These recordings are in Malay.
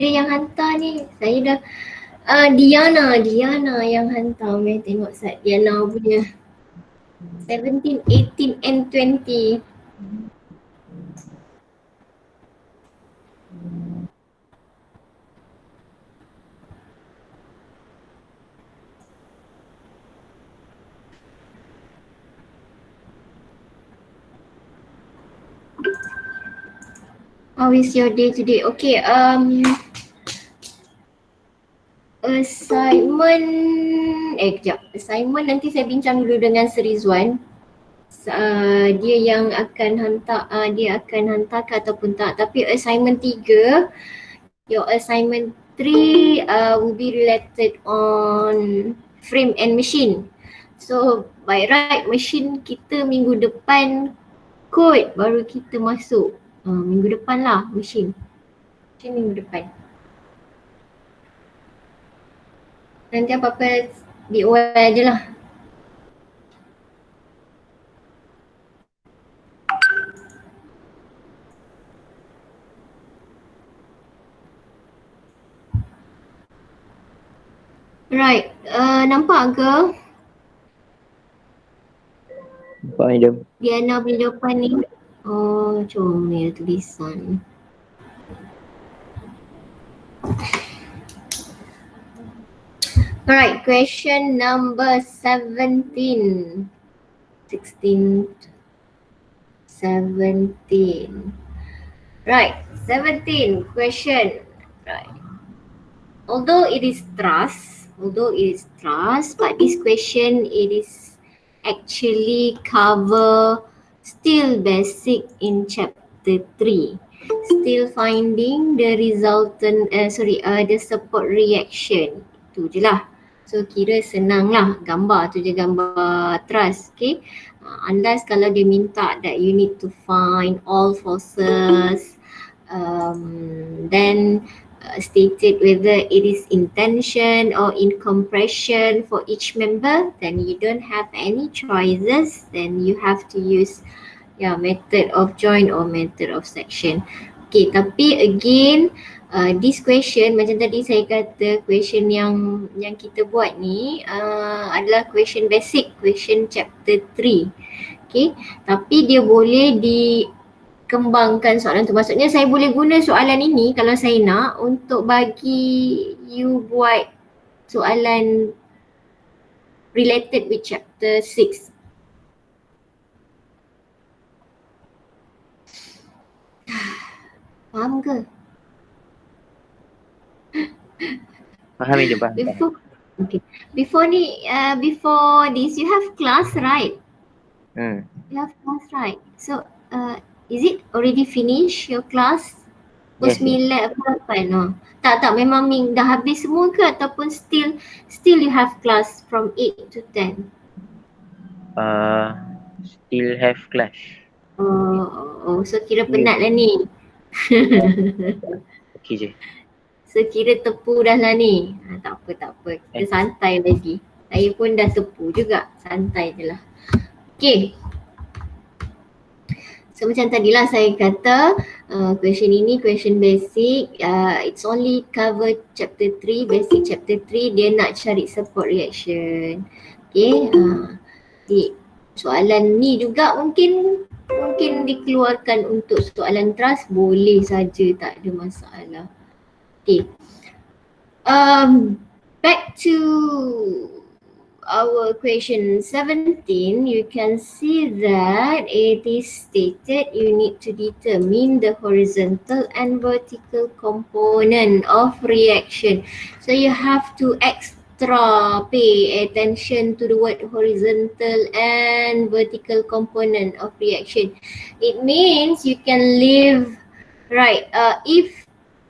yang hantar ni. Saya dah Diana yang hantar. Mari tengok Diana punya 17, 18 and 20. How is your day today? Okay, assignment assignment nanti saya bincang dulu dengan Sri Zuan. Dia yang akan hantar, dia akan hantar ke ataupun tak. Tapi assignment 3, your assignment 3 will be related on frame and machine. So by right machine kita minggu depan, kod baru kita masuk. Minggu depan lah machine minggu depan. Nanti apa-apa DOI je lah. Right, nampak ke? Nampak madam. Diana punya jawapan ni. Oh, comel tulisan. Alright, question number 17. 16, 17. Right, 17 question. Right. Although it is trust, but this question it is actually cover still basic in chapter 3. Still finding the resultant, the support reaction. Itu je lah. So kira senang lah, gambar tu je, gambar trust, okay. Unless kalau dia minta that you need to find all forces, then stated whether it is in tension or in compression for each member, then you don't have any choices, then you have to use method of joint or method of section. Okay, tapi again this question macam tadi saya kata, question yang kita buat ni adalah question basic, question chapter 3. Okay, tapi dia boleh dikembangkan soalan tu. Maksudnya saya boleh guna soalan ini kalau saya nak untuk bagi you buat soalan related with chapter 6. Faham ke? Faham je bang. Before this you have class, right? You have class, right? So is it already finished your class? Yes. 9 apa no? Tak, memang dah habis semua ke ataupun still you have class from 8 to 10? Still have class. Oh, so kira penat lah ni. Okey je. So kira tepu dah lah ni. Tak apa. Kita santai lagi. Saya pun dah tepu juga. Santai je lah. Okay. So macam tadilah saya kata, question ini question basic. It's only cover chapter 3, basic chapter 3. Dia nak cari support reaction. Okay. Soalan ni juga mungkin dikeluarkan untuk soalan trust, boleh saja, tak ada masalah. Okay. Back to our question 17, you can see that it is stated you need to determine the horizontal and vertical component of reaction. So you have to extra pay attention to the word horizontal and vertical component of reaction. It means you can leave, right,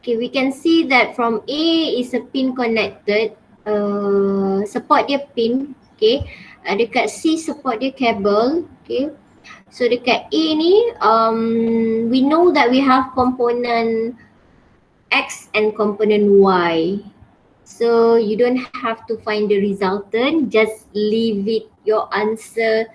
we can see that from A is a pin connected, support dia pin, okay. Dekat C support dia cable, okay. So dekat A ni, we know that we have component X and component Y. So you don't have to find the resultant, just leave it your answer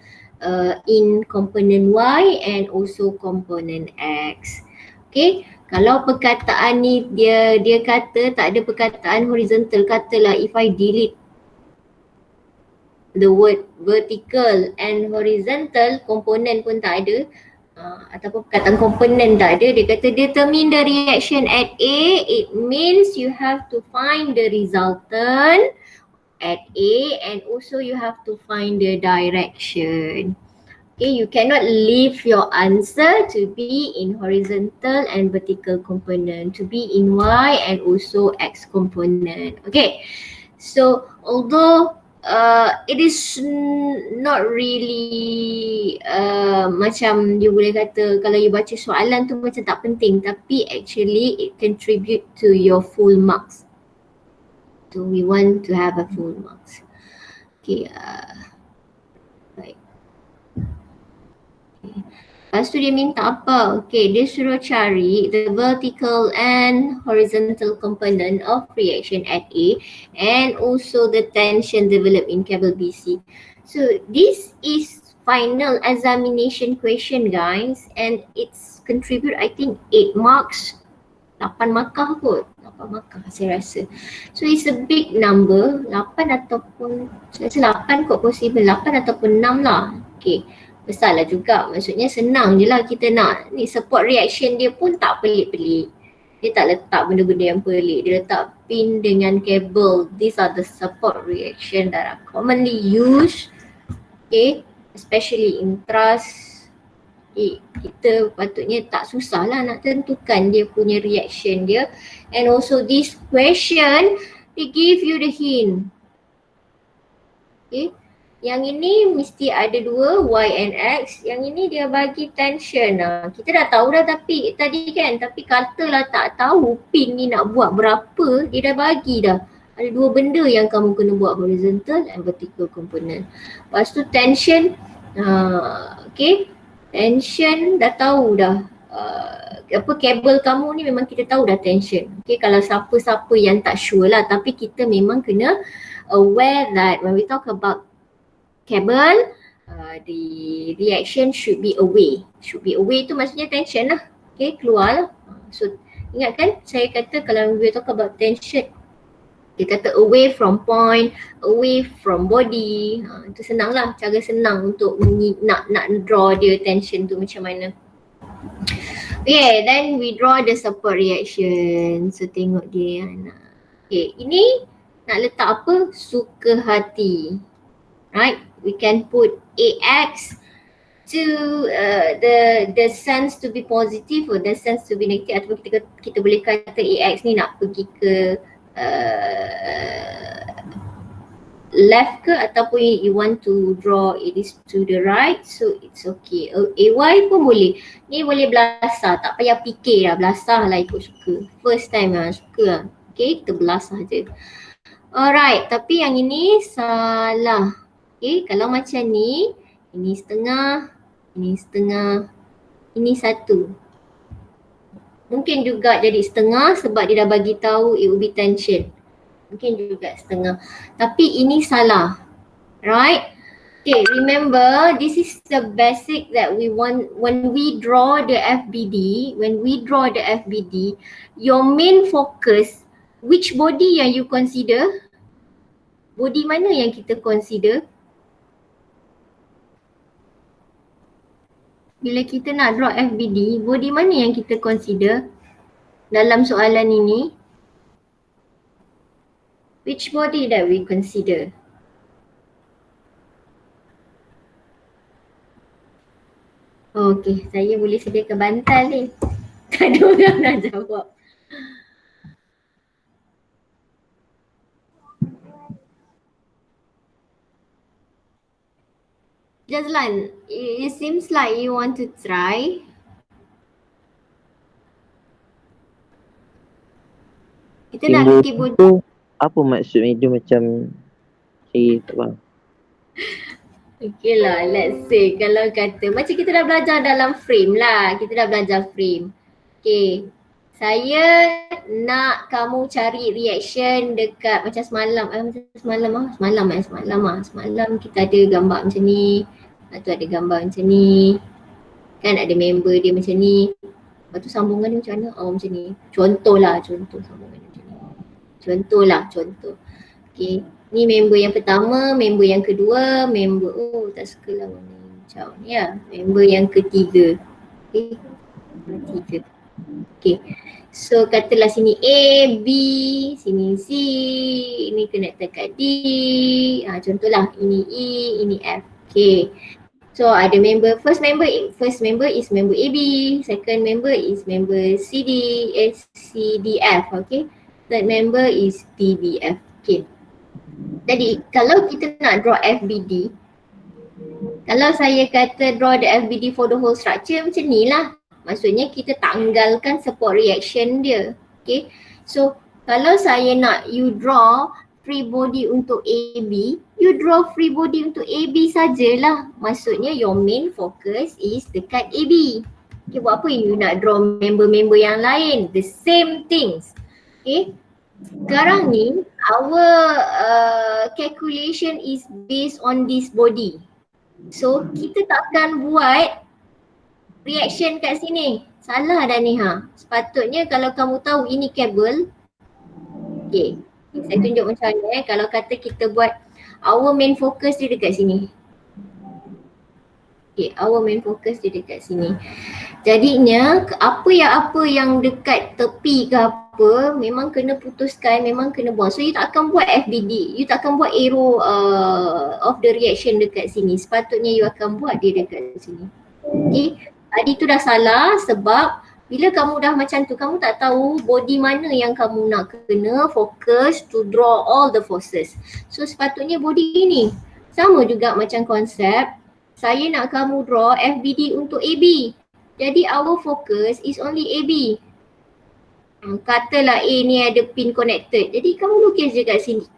in component Y and also component X. Okay, Kalau perkataan ni dia kata tak ada perkataan horizontal, katalah if I delete the word vertical and horizontal, komponen pun tak ada, ataupun perkataan komponen tak ada, dia kata determine the reaction at A, it means you have to find the resultant at A and also you have to find the direction. Okay, you cannot leave your answer to be in horizontal and vertical component, to be in Y and also X component. Okay, so although it is not really macam you boleh kata kalau you baca soalan tu macam tak penting, tapi actually it contribute to your full marks. So we want to have a full marks. Okay, baik. Lepas tu dia minta apa? Okay, dia suruh cari the vertical and horizontal component of reaction at A and also the tension developed in cable BC. So this is final examination question guys, and it's contribute I think 8 marks, 8 markah kot, 8 markah saya rasa. So it's a big number, 8 ataupun saya rasa 8 kot possible, 8 ataupun 6 lah. Okay, besarlah juga, maksudnya senang je lah kita nak. Ni support reaction dia pun tak pelik-pelik. Dia tak letak benda-benda yang pelik, dia letak pin dengan kabel. These are the support reaction that are commonly used, okay, especially in truss. Kita patutnya tak susah lah nak tentukan dia punya reaction dia. And also this question, they give you the hint. Okay, yang ini mesti ada dua, Y and X. Yang ini dia bagi tension. Kita dah tahu dah tapi tadi kan, tapi katalah tak tahu pin ni nak buat berapa, dia dah bagi dah. Ada dua benda yang kamu kena buat, horizontal and vertical component. Lepas tu tension, okay, tension dah tahu dah. Apa kabel kamu ni memang kita tahu dah tension. Okay, kalau siapa-siapa yang tak sure lah, tapi kita memang kena aware that when we talk about cable, the reaction should be away. Should be away tu maksudnya tension lah. Okay, keluar lah. So ingat kan saya kata kalau we talk about tension, dia kata away from point, away from body. Itu senang lah, cara senang untuk nak draw dia tension tu macam mana. Okay, then we draw the support reaction. So tengok dia. Okay, ini nak letak apa? Suka hati. Right, we can put AX to the sense to be positive or the sense to be negative, ataupun kita boleh kata AX ni nak pergi ke left ke, ataupun you want to draw it is to the right, so it's okay. AY pun boleh. Ni boleh belasah, tak payah fikir lah, belasah lah ikut suka. First time lah suka lah. Okay, kita belasah je. Alright, tapi yang ini salah. Okay, kalau macam ni, ini setengah, ini setengah, ini satu. Mungkin juga jadi setengah sebab dia dah bagi tahu it will be tension. Mungkin juga setengah. Tapi ini salah. Right? Okay, remember this is the basic that we want when we draw the FBD. When we draw the FBD, your main focus, which body yang you consider? Body mana yang kita consider? Bila kita nak draw FBD, body mana yang kita consider dalam soalan ini? Which body that we consider? Okay, saya boleh sediakan bantal ni. Tak ada orang nak jawab. Jazlan, it seems like you want to try. Kita nak fikir body. tu apa maksudnya dia macam saya tak faham. Okay lah, let's say kalau kata macam kita dah belajar dalam frame lah. Kita dah belajar frame. Okay, saya nak kamu cari reaction dekat macam semalam. Semalam kita ada gambar macam ni. Lepas tu ada gambar macam ni. Kan ada member dia macam ni. Lepas tu sambungan dia macam mana? Oh macam ni. Contoh sambungan dia macam ni. Contoh. Okay. Ni member yang pertama, member yang kedua, member, oh tak suka lah warna hijau ni ya. Member yang ketiga. Okay. Tiga. Okay. So katalah sini A, B, sini C, ini connector kat D. Contohlah ini E, ini F. Okay. So ada member, first member is member AB, second member is member CDF, okay. Third member is DBF, okay. Jadi kalau kita nak draw FBD, kalau saya kata draw the FBD for the whole structure macam ni lah. Maksudnya kita tanggalkan support reaction dia, okay. So kalau saya nak you draw free body untuk AB, you draw free body untuk AB sajalah. Maksudnya your main focus is dekat AB. Okay, buat apa you nak draw member-member yang lain? The same things. Okay. Sekarang ni our calculation is based on this body. So kita takkan buat reaction kat sini. Salah dah ni Sepatutnya kalau kamu tahu ini kabel. Okay. Saya tunjuk macam mana kalau kata kita buat our main focus dia dekat sini. Okay, our main focus dia dekat sini. Jadinya apa yang dekat tepi ke apa memang kena putuskan, memang kena buang. So you tak akan buat FBD, you tak akan buat arrow of the reaction dekat sini. Sepatutnya you akan buat dia dekat sini. Okay, tadi tu dah salah sebab bila kamu dah macam tu, kamu tak tahu body mana yang kamu nak kena fokus to draw all the forces. So sepatutnya body ni. Sama juga macam konsep, saya nak kamu draw FBD untuk AB. Jadi our focus is only AB. Katalah A ni ada pin connected. Jadi kamu lukis je kat sini.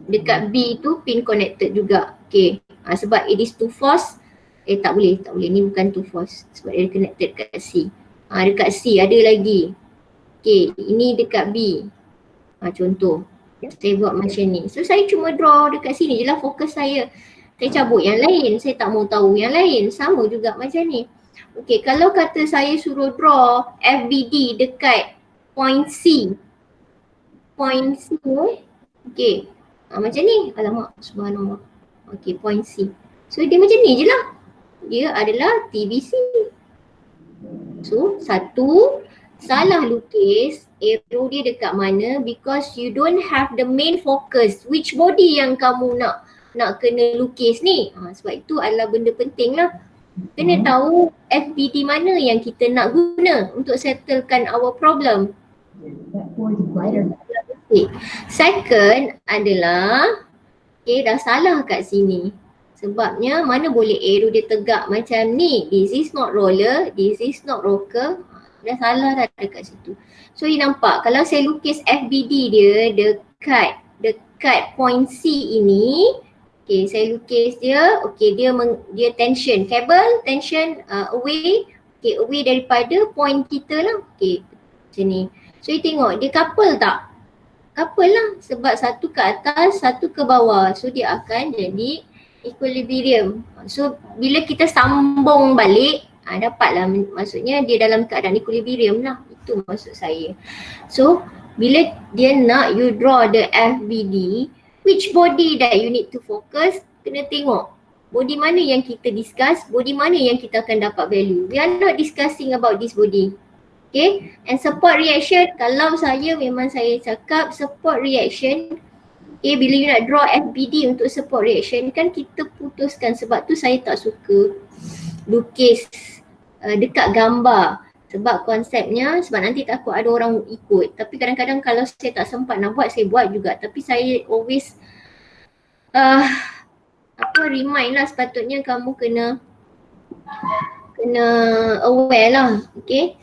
Dekat B tu pin connected juga. Okay. Sebab it is two force. Tak boleh. Ni bukan two force. Sebab dia connected kat C. Dekat C ada lagi. Okay, ini dekat B. Contoh. Saya buat macam ni. So saya cuma draw dekat sini je lah fokus saya. Saya cabut yang lain. Saya tak mau tahu yang lain. Sama juga macam ni. Okay, kalau kata saya suruh draw FBD dekat point C. Point C. Okay. Macam ni. Alamak, subhanallah. Okay, point C. So dia macam ni je lah. Dia adalah TBC. So, satu, salah lukis, arrow dia dekat mana because you don't have the main focus. Which body yang kamu nak kena lukis ni? Sebab itu adalah benda penting lah. Kena tahu FBD mana yang kita nak guna untuk settlekan our problem. Okay. Second adalah, okay, dah salah kat sini. Sebabnya mana boleh arrow dia tegak macam ni. This is not roller, this is not rocker. Dah salah dah dekat situ. So you nampak kalau saya lukis FBD dia dekat point C ini. Okay, saya lukis dia. Okay, dia tension. Kabel tension away. Okay, away daripada point kita lah. Okay, macam ni. So you tengok dia couple tak? Couple lah. Sebab satu ke atas, satu ke bawah. So dia akan jadi equilibrium. So bila kita sambung balik, dapatlah, maksudnya dia dalam keadaan equilibrium lah. Itu maksud saya. So bila dia nak you draw the FBD, which body that you need to focus, kena tengok body mana yang kita discuss, body mana yang kita akan dapat value. We are not discussing about this body. Okay, and support reaction, kalau memang saya cakap support reaction. Okay, bila you nak draw FBD untuk support reaction kan kita putuskan, sebab tu saya tak suka lukis dekat gambar. Sebab konsepnya, sebab nanti takut ada orang ikut. Tapi kadang-kadang kalau saya tak sempat nak buat, saya buat juga. Tapi saya always remind lah, sepatutnya kamu kena aware lah. Okay,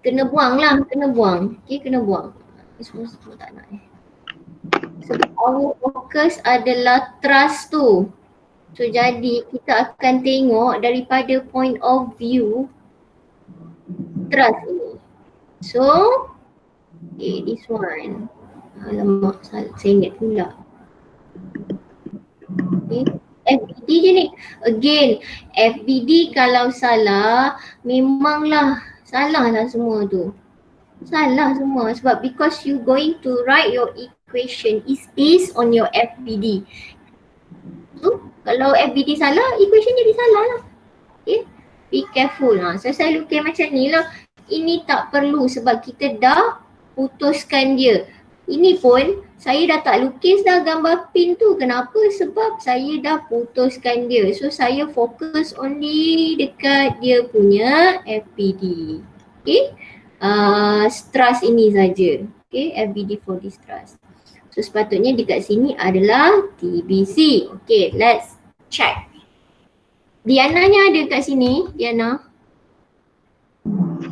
kena buang lah, Okay, kena buang. Semua tak nak sebab our focus adalah trust tu. So jadi kita akan tengok daripada point of view trust ni. So, okay, this one. Alamak, saya ingat pula. Okay, FBD je ni. Again, FBD kalau salah memanglah Salah lah semua tu. Salah semua sebab because you going to write your equation is based on your FBD. So kalau FBD salah, equation jadi salah lah. Okay, be careful lah. So saya lukis macam ni lah. Ini tak perlu sebab kita dah putuskan dia. Ini pun saya dah tak lukis dah gambar pin tu. Kenapa? Sebab saya dah putuskan dia. So saya fokus only dekat dia punya FBD. Okay. Stress ini saja. Okay, FBD for distress. So sepatutnya dekat sini adalah TBC. Okay, let's check. Diana-nya ada kat sini, Diana.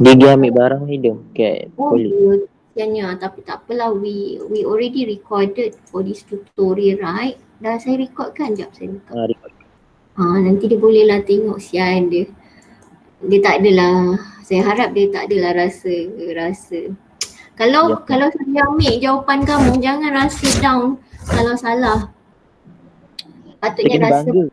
Dia ambil barang hidung kat polis. Diana, tapi tak apalah, we already recorded for this tutorial, right? Dah saya record kan? Sekejap saya buka. Record. Nanti dia boleh lah tengok sian dia. Dia tak adalah, saya harap dia tak adalah rasa. Kalau saya ambil jawapan kamu, jangan rasa down kalau salah. Patutnya rasa bangga.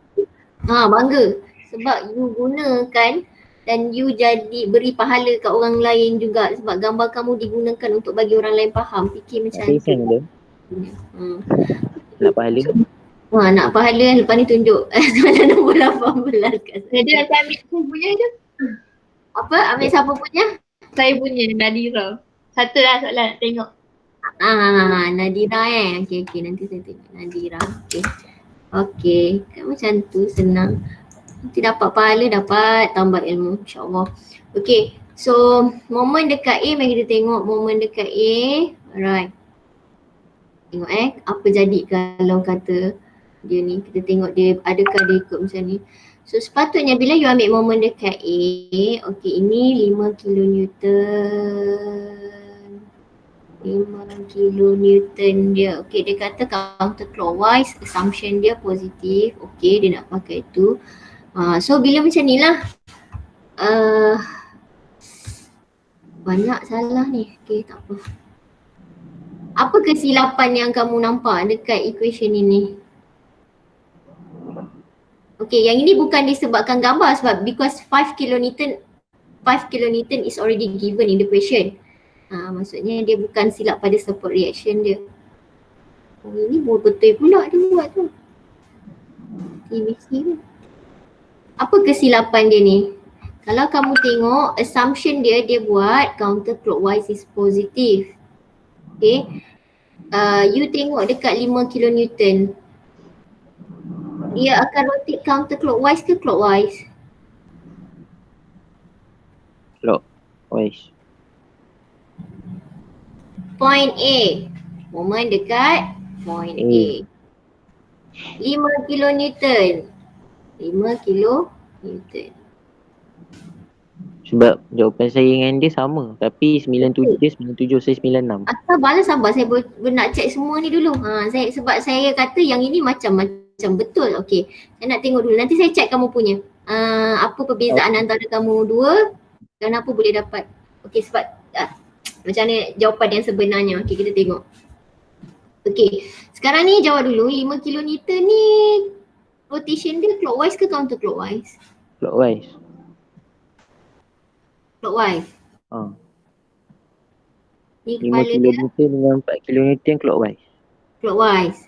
Bangga. Sebab you gunakan dan you jadi beri pahala kat orang lain juga sebab gambar kamu digunakan untuk bagi orang lain faham. Fikir macam tu. Nak pahala? Nak pahala, lepas ni tunjuk soalan nombor 18 kat saya. Jadi nanti ambil saya punya je. Apa? Ambil siapa punya? Saya punya, Nadira. Satu lah soalan nak tengok. Nadira Okay, nanti saya tengok Nadira. Okay, kan macam tu senang. Nanti dapat pahala, dapat tambah ilmu, insyaAllah. Okay, so momen dekat A, mari kita tengok momen dekat A. Alright. Tengok apa jadi kalau kata dia ni, kita tengok dia adakah dia ikut macam ni. So sepatutnya bila you ambil momen dekat A, okay, ini 5 kilonewton. 5 kilonewton dia. Okay, dia kata counterclockwise, assumption dia positif. Okay, dia nak pakai itu. So bila macam ni lah, banyak salah ni. Okay, tak apa. Apa kesilapan yang kamu nampak dekat equation ini? Okay, yang ini bukan disebabkan gambar sebab because 5 kilonewton is already given in the question. Maksudnya dia bukan silap pada support reaction dia. Ini betul pula dia buat tu. TBC tu. Apa kesilapan dia ni? Kalau kamu tengok assumption dia buat counterclockwise is positive. Okay. You tengok dekat 5 kilonewton. Dia akan rotate counterclockwise ke clockwise? Clockwise. Point A. Moment dekat point A. 5 kilonewton. 5 kilonewton. Sebab jawapan saya dengan dia sama. Tapi 97 dia 97, saya 96. Sabar saya nak check semua ni dulu. Sebab saya kata yang ini macam betul. Okey. Saya nak tengok dulu. Nanti saya check kamu punya. Apa perbezaan antara kamu dua dan apa boleh dapat. Okey, sebab macam mana jawapan yang sebenarnya. Okey, kita tengok. Okey. Sekarang ni jawab dulu. 5 kilonewton ni rotation dia clockwise ke counterclockwise? Clockwise. Clockwise. Ni 5 kepala dia kilonewton dengan 4 kilonewton clockwise. clockwise.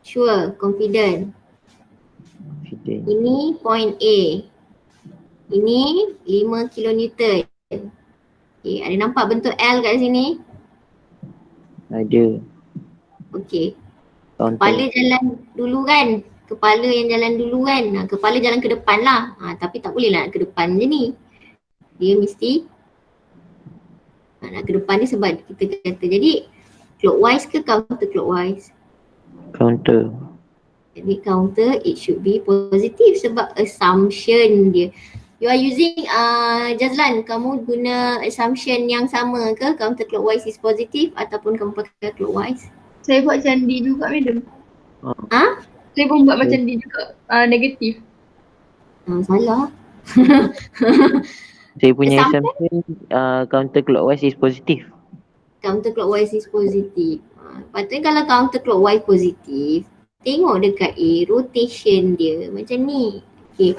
Sure, confident. Ini point A. Ini 5 kilonewton. Okay, ada nampak bentuk L kat sini? Ada. Okay. Kepala jalan dulu kan? Kepala yang jalan dulu kan? Kepala jalan ke depan lah. Tapi tak boleh lah nak ke depan je ni. Dia mesti nak ke depan ni sebab kita kata. Jadi clockwise ke counterclockwise? Counter. Jadi counter it should be positive sebab assumption dia. You are using Jazlan, kamu guna assumption yang sama ke? Counterclockwise is positive ataupun kamu pakai clockwise? Saya buat macam D juga, madam. Saya pun buat macam D juga, negatif. Salah. Saya punya assumption counterclockwise is positive. Counterclockwise is positive. Patutnya kalau counterclockwise positif, tengok dekat A, rotation dia macam ni. Okay.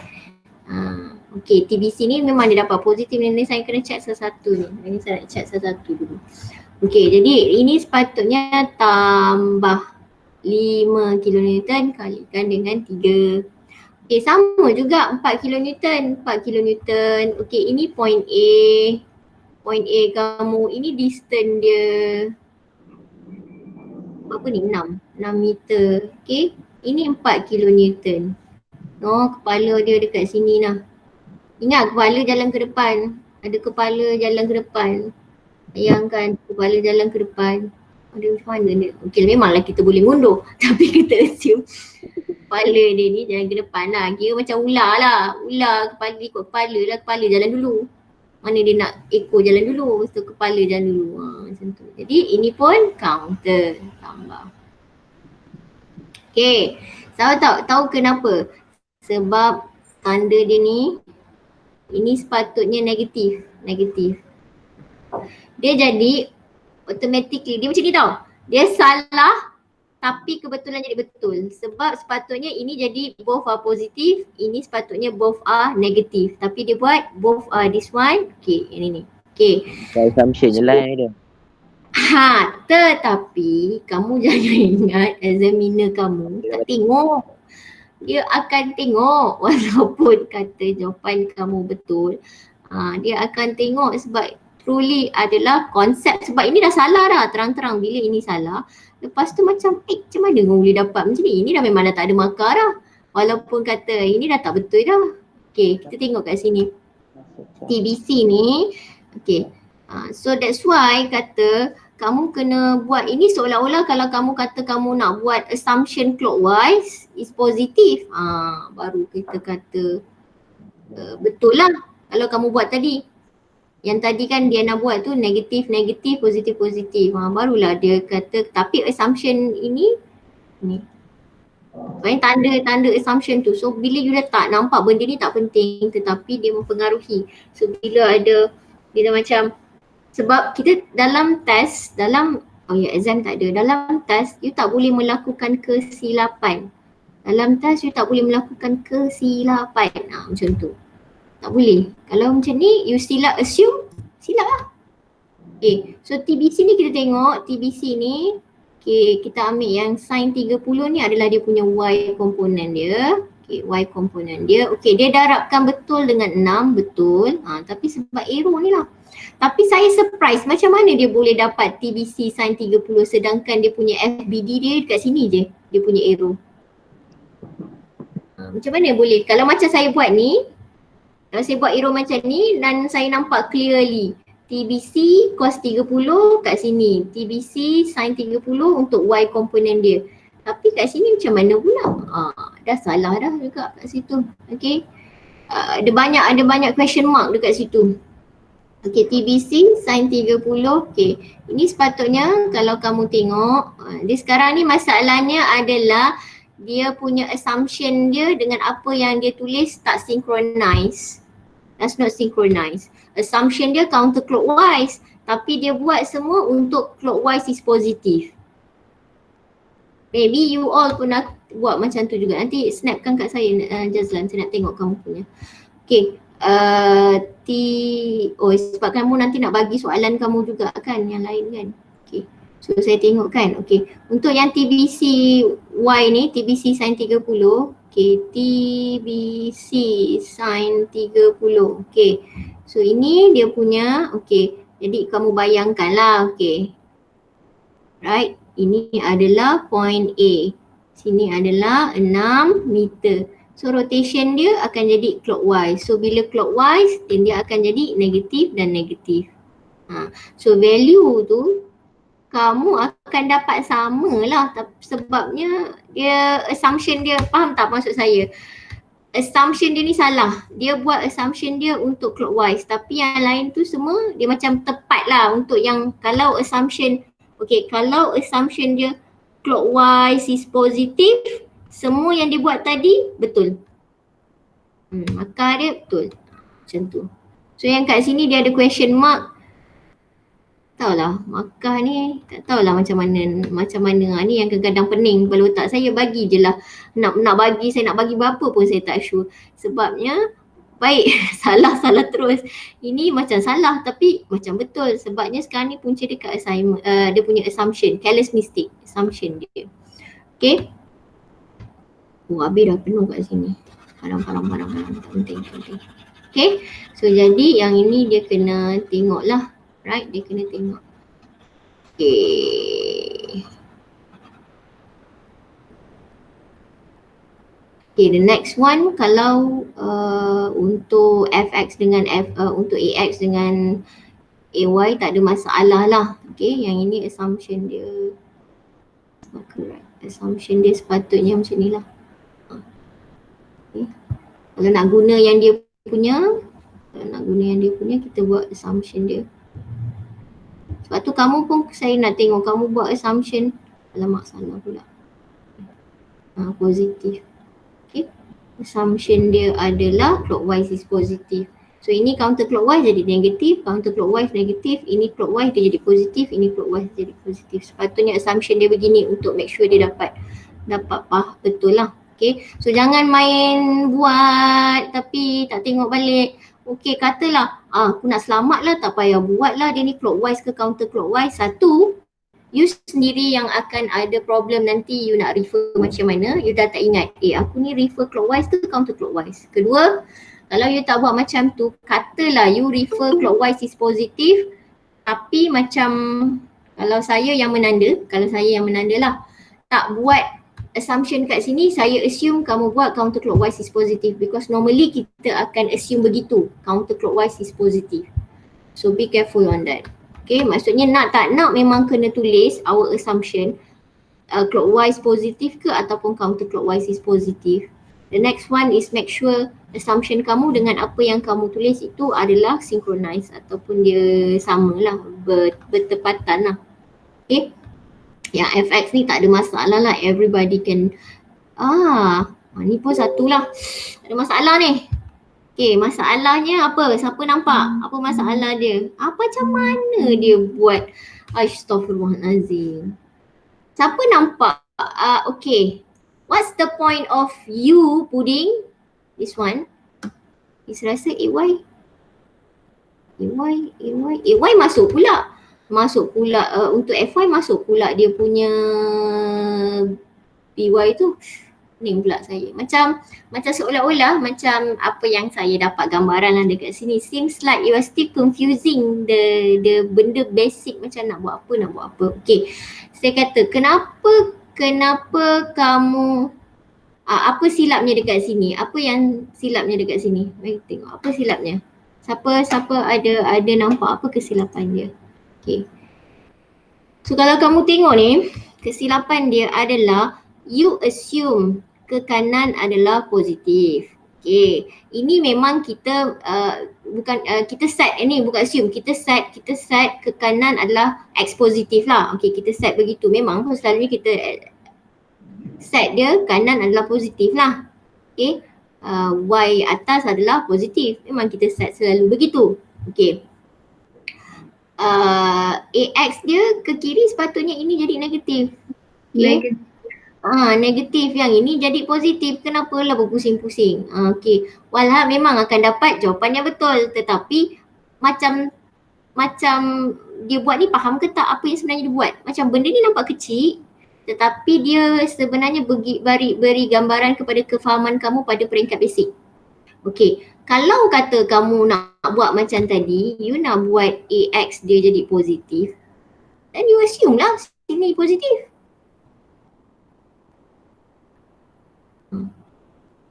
Okay, TBC ni memang dia dapat positif ni saya kena check satu-satu ni. Ini saya nak check satu-satu dulu. Okay, jadi ini sepatutnya tambah 5 kilonewton kalikan dengan 3. Okay, sama juga 4 kilonewton. 4 kilonewton. Okay, ini point A. Point A kamu, ini distance dia apa ni? 6 meter. Okay, ini 4 kilonewton. Oh, kepala dia dekat sini lah. Ingat kepala jalan ke depan. Ada kepala jalan ke depan. Bayangkan kepala jalan ke depan. Ada macam mana dia? Okay, memanglah kita boleh mundur. Tapi kita assume kepala dia ni jalan ke depan lah. Kira macam ular lah. Ular kepala ikut kepala lah. Kepala jalan dulu. Mana dia nak ekor jalan dulu. So kepala jalan dulu. Macam tu. Jadi ini pun counter. Tambah. Okay. Tahu kenapa? Sebab tanda dia ni ini sepatutnya negatif. Dia jadi automatically dia macam ni tau. Dia salah tapi kebetulan jadi betul. Sebab sepatutnya ini jadi both are positif, ini sepatutnya both are negatif. Tapi dia buat both are this one. Okay, ini ni. Okay. Assumption je lah dia. Tetapi kamu jangan ingat examiner kamu tak tengok. Dia akan tengok walaupun kata jawapan kamu betul. Dia akan tengok sebab truly adalah konsep, sebab ini dah salah dah terang-terang bila ini salah. Lepas tu macam macam mana kamu boleh dapat macam ni? Ini dah memang dah tak ada markah dah. Walaupun kata ini dah tak betul dah. Okay, kita tengok kat sini. TBC ni, okay. So that's why kata kamu kena buat ini seolah-olah kalau kamu kata kamu nak buat assumption clockwise is positif. Baru kita kata betul lah kalau kamu buat tadi. Yang tadi kan dia nak buat tu negatif, positif. Barulah dia kata tapi assumption ini ni. Banyak tanda assumption tu. So bila you letak nampak benda ni tak penting tetapi dia mempengaruhi. So bila macam sebab kita dalam test, exam tak ada. Dalam test you tak boleh melakukan kesilapan. Macam tu. Tak boleh. Kalau macam ni you silap assume, silap lah. Okay, so TBC ni kita tengok, TBC ni okay, kita ambil yang sin 30 ni adalah dia punya Y komponen dia. Okay, Y komponen dia. Okay, dia darabkan betul dengan 6, betul. Tapi sebab error ni lah. Tapi saya surprise macam mana dia boleh dapat TBC sin 30 sedangkan dia punya FBD dia dekat sini je dia punya arrow. Macam mana boleh? Kalau macam saya buat ni, kalau saya buat arrow macam ni dan saya nampak clearly TBC cos 30 kat sini, TBC sin 30 untuk Y komponen dia. Tapi kat sini macam mana pula? Dah salah dah juga kat situ. Okay. Ada banyak question mark dekat situ. Okay, TBC sin 30. Okay, ini sepatutnya kalau kamu tengok, dia sekarang ni masalahnya adalah dia punya assumption dia dengan apa yang dia tulis tak synchronize. That's not synchronize. Assumption dia counterclockwise tapi dia buat semua untuk clockwise is positive. Maybe you all pernah buat macam tu juga. Nanti snapkan kat saya Jazlan, saya nak tengok kamu punya. Okay. Sebab kamu nanti nak bagi soalan kamu juga kan yang lain kan. Okay. So saya tengok kan. Okay. Untuk yang TBC Y ni, TBC sin 30. Okay. TBC sin 30. Okay. So ini dia punya. Okay. Jadi kamu bayangkan lah. Okay. Right. Ini adalah point A. Sini adalah 6 meter. So rotation dia akan jadi clockwise. So bila clockwise then dia akan jadi negatif dan negatif. So value tu kamu akan dapat sama lah sebabnya dia assumption dia, faham tak maksud saya? Assumption dia ni salah. Dia buat assumption dia untuk clockwise tapi yang lain tu semua dia macam tepat lah untuk yang kalau assumption dia clockwise is positif, semua yang dia buat tadi betul. Maka dia betul. Macam tu. So yang kat sini dia ada question mark. Tahulah markah ni tak tahulah macam mana ni yang kadang-kadang pening kepala otak saya. Bagi je lah. Nak bagi berapa pun saya tak sure. Sebabnya baik. Salah terus. Ini macam salah tapi macam betul sebabnya sekarang ni punca dia kat assignment, dia punya assumption, careless mistake, assumption dia. Okay. Habis dah penuh kat sini. Parang. Tak penting. Okay. So jadi yang ini dia kena tengok lah. Right, dia kena tengok. Okay. Okay, the next one kalau untuk fx dengan untuk ax dengan ay tak ada masalah lah. Okay, yang ini assumption dia correct. Assumption dia sepatutnya macam ni lah. Okay. Kalau nak guna yang dia punya, kita buat assumption dia. Sebab tu kamu pun saya nak tengok kamu buat assumption. Alamak, salah pula. Positif. Okay. Assumption dia adalah clockwise is positive. So ini counterclockwise jadi negatif, counterclockwise negatif, ini clockwise dia jadi positif, ini clockwise jadi positif. Sepatutnya assumption dia begini untuk make sure dia dapat betul lah. Okay. So jangan main buat tapi tak tengok balik. Okay, katalah aku nak selamat lah, tak payah buat lah dia ni clockwise ke counterclockwise. Satu, you sendiri yang akan ada problem nanti you nak refer macam mana, you dah tak ingat aku ni refer clockwise ke counterclockwise. Kedua, kalau you tak buat macam tu, katalah you refer clockwise is positive tapi macam kalau saya yang menanda lah, tak buat assumption kat sini, saya assume kamu buat counterclockwise is positive because normally kita akan assume begitu, counterclockwise is positive. So be careful on that. Okay, maksudnya nak tak nak memang kena tulis our assumption clockwise positif ke ataupun counterclockwise is positive. The next one is make sure assumption kamu dengan apa yang kamu tulis itu adalah synchronized ataupun dia samalah, bertepatan lah. Okay. Yang fx ni tak ada masalah lah, everybody can ni pun satulah, ada masalah ni. Okay, masalahnya apa? Siapa nampak? Apa masalah dia? Macam mana dia buat? Astaghfirullahalazim. Siapa nampak? Okay, what's the point of you putting this one? Is rasa ay masuk pula. Untuk FY masuk pula dia punya BY tu. Ni pula saya. Macam seolah-olah macam apa yang saya dapat gambaran lah dekat sini. Seems like you are still confusing the benda basic macam nak buat apa. Okay. Saya kata kenapa kamu apa silapnya dekat sini? Apa yang silapnya dekat sini? Mari tengok apa silapnya. Siapa ada nampak apa kesilapan dia? Okay. So kalau kamu tengok ni, kesilapan dia adalah you assume ke kanan adalah positif. Okay. Ini memang kita kita set, ini bukan assume, kita set ke kanan adalah X positif lah. Okay, kita set begitu. Memang selalunya kita set dia kanan adalah positif lah. Okay. Y atas adalah positif. Memang kita set selalu begitu. Okay. AX dia ke kiri sepatutnya ini jadi negatif. Okay. Negatif, yang ini jadi positif. Kenapa lah berpusing-pusing? Okay. Walhal memang akan dapat jawapan yang betul, tetapi macam dia buat ni, faham ke tak apa yang sebenarnya dia buat? Macam benda ni nampak kecil tetapi dia sebenarnya beri gambaran kepada kefahaman kamu pada peringkat basic. Okay. Kalau kata kamu nak buat macam tadi, you nak buat AX dia jadi positif, then you assume lah sini positif.